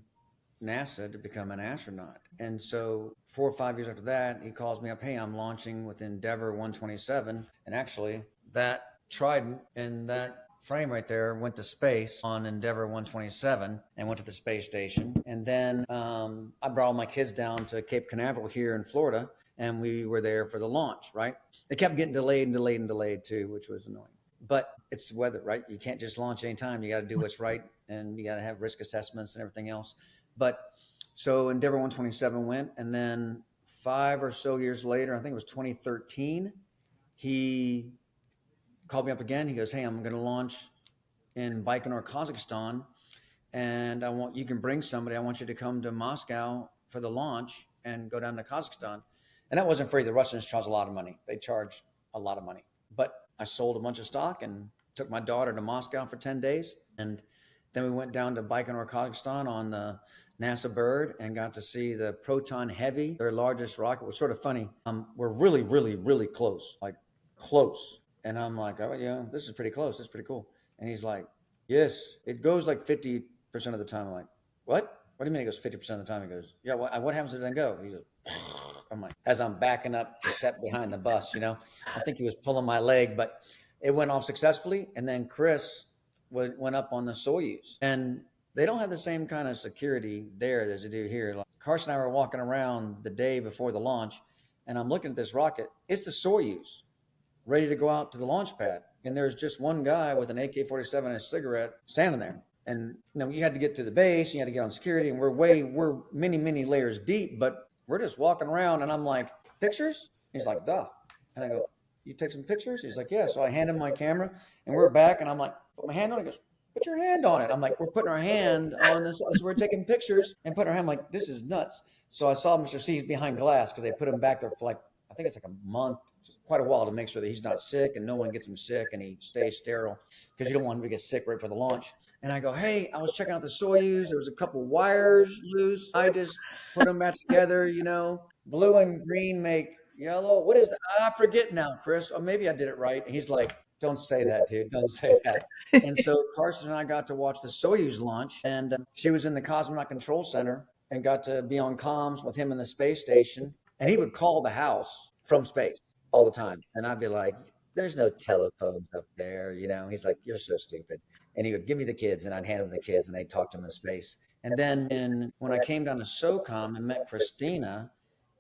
NASA to become an astronaut. And so 4 or 5 years after that, he calls me up, hey, I'm launching with Endeavour 127. And actually, that Trident and that frame right there went to space on Endeavour 127 and went to the space station. And then I brought all my kids down to Cape Canaveral here in Florida, and we were there for the launch, right? It kept getting delayed and delayed and delayed too, which was annoying. But it's the weather, right? You can't just launch anytime. You got to do what's right, and you got to have risk assessments and everything else. But so Endeavour 127 went, and then 5 or so years later, I think it was 2013, he called me up again. He goes, hey, I'm going to launch in Baikonur, Kazakhstan, and you can bring somebody. I want you to come to Moscow for the launch and go down to Kazakhstan. And that wasn't free. The Russians charge a lot of money. They charge a lot of money. But I sold a bunch of stock and took my daughter to Moscow for 10 days. And then we went down to Baikonur, Kazakhstan on the NASA Bird and got to see the Proton Heavy, their largest rocket. It was sort of funny. We're really, really, really close, like close. And I'm like, oh, yeah, this is pretty close. This is pretty cool. And he's like, yes, it goes like 50% of the time. I'm like, what? What do you mean it goes 50% of the time? He goes, yeah, what happens if it doesn't go? He goes, I'm like, as I'm backing up to step behind the bus, I think he was pulling my leg, but it went off successfully. And then Chris went up on the Soyuz, and they don't have the same kind of security there as they do here. Like Carson and I were walking around the day before the launch, and I'm looking at this rocket. It's the Soyuz ready to go out to the launch pad. And there's just one guy with an AK-47 and a cigarette standing there. And you had to get to the base, you had to get on security, and we're many, many layers deep, but we're just walking around, and I'm like, pictures? He's like, duh. And I go, you take some pictures? He's like, yeah. So I hand him my camera, and we're back, and I'm like, put my hand on it. He goes, put your hand on it. I'm like, we're putting our hand on this. So we're taking pictures and putting our hand. I'm like, this is nuts. So I saw Mr. C behind glass because they put him back there for I think it's like a month. It's quite a while to make sure that he's not sick and no one gets him sick and he stays sterile because you don't want him to get sick right for the launch. And I go, hey, I was checking out the Soyuz. There was a couple wires loose. I just put them back together, blue and green make Yellow. What is that? I forget now, Chris. Or maybe I did it right. And he's like, don't say that, dude. Don't say that. And so Carson and I got to watch the Soyuz launch, and she was in the Cosmonaut Control Center and got to be on comms with him in the space station. And he would call the house from space all the time. And I'd be like, there's no telephones up there. He's like, you're so stupid. And he would give me the kids, and I'd hand him the kids, and they'd talk to him in space. And then when I came down to SOCOM and met Christina,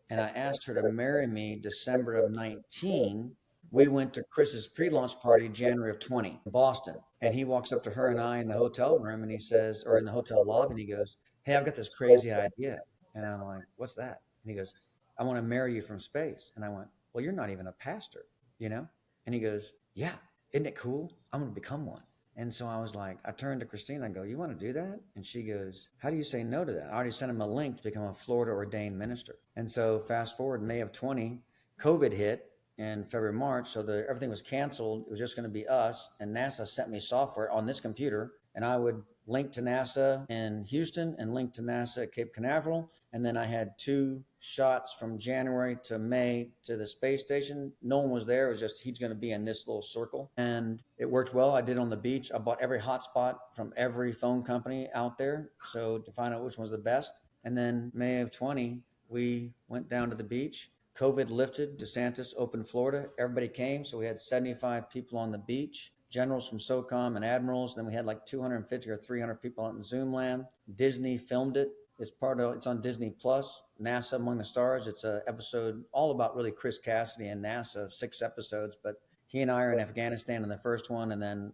and I asked her to marry me December of 19. We went to Chris's pre-launch party January of 20 in Boston. And he walks up to her and I in the hotel room and he says, or in the hotel lobby, and he goes, hey, I've got this crazy idea. And I'm like, what's that? And he goes, I want to marry you from space. And I went, well, you're not even a pastor, you know? And he goes, yeah, isn't it cool? I'm going to become one. And so I was like, I turned to Christine, I go, you want to do that? And she goes, how do you say no to that? I already sent him a link to become a Florida ordained minister. And so fast forward, May of 20, COVID hit in February, March. So everything was canceled. It was just going to be us. And NASA sent me software on this computer. And I would link to NASA in Houston and link to NASA at Cape Canaveral. And then I had 2 shots from January to May to the space station. No one was there. It was just, he's going to be in this little circle. And it worked well. I did it on the beach. I bought every hotspot from every phone company out there. So to find out which one was the best. And then May of 20, we went down to the beach. COVID lifted. DeSantis opened Florida. Everybody came. So we had 75 people on the beach. Generals from SOCOM and admirals. Then we had like 250 or 300 people out in Zoom land. Disney filmed it. It's on Disney Plus, NASA Among the Stars. It's an episode all about really Chris Cassidy and NASA, 6 episodes, but he and I are in Afghanistan in the first one. And then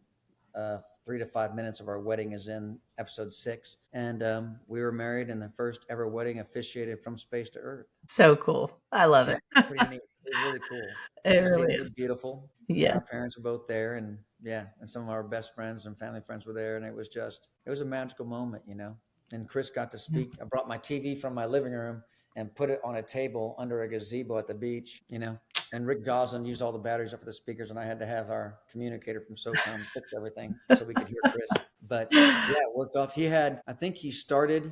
3 to 5 minutes of our wedding is in episode 6. And we were married in the first ever wedding officiated from space to Earth. So cool. I love it. Pretty neat. It was really cool. It Christina really was is. beautiful. Yes. And our parents were both there. And and some of our best friends and family friends were there. And it was a magical moment, And Chris got to speak. I brought my TV from my living room and put it on a table under a gazebo at the beach, And Rick Joslin used all the batteries up for the speakers, and I had to have our communicator from SOCOM fix everything so we could hear Chris. But it worked off. We started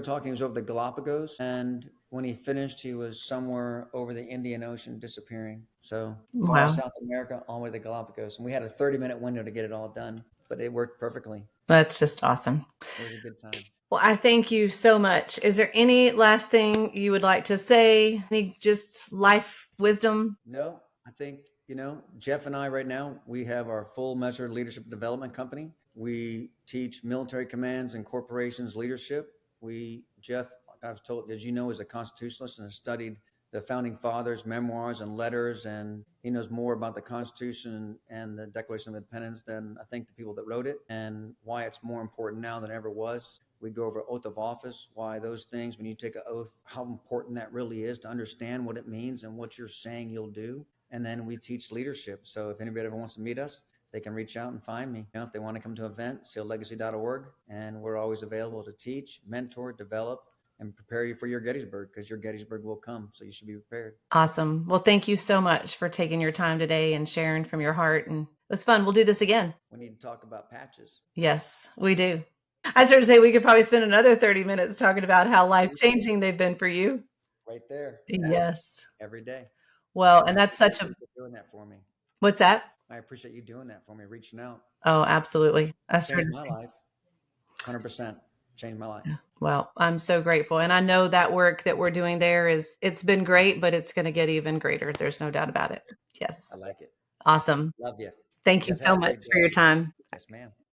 talking, he was over the Galapagos. And when he finished, he was somewhere over the Indian Ocean disappearing. So far South America, all the way to the Galapagos. And we had a 30-minute window to get it all done, but it worked perfectly. That's just awesome. It was a good time. Well, I thank you so much. Is there any last thing you would like to say? Any just life wisdom? No, I think, Jeff and I right now, we have our Full Measure Leadership Development Company. We teach military commands and corporations leadership. Jeff, like I've told, as you know, is a constitutionalist and has studied the founding fathers' memoirs and letters, and he knows more about the Constitution and the Declaration of Independence than I think the people that wrote it, and why it's more important now than ever was. We go over oath of office, why those things, when you take an oath, how important that really is to understand what it means and what you're saying you'll do. And then we teach leadership. So if anybody ever wants to meet us, they can reach out and find me. If they want to come to an event, seallegacy.org. And we're always available to teach, mentor, develop, and prepare you for your Gettysburg, because your Gettysburg will come. So you should be prepared. Awesome. Well, thank you so much for taking your time today and sharing from your heart. And it was fun. We'll do this again. We need to talk about patches. Yes, we do. I started to say we could probably spend another 30 minutes talking about how life-changing they've been for you. Right there. Yes. Every day. Well, and that's such a... doing that for me. What's that? I appreciate you doing that for me, reaching out. Oh, absolutely. Changed my life. 100%. Changed my life. Well, I'm so grateful. And I know that work that we're doing there it's been great, but it's going to get even greater. There's no doubt about it. Yes. I like it. Awesome. Love you. Thank you so much for your time. Yes, ma'am.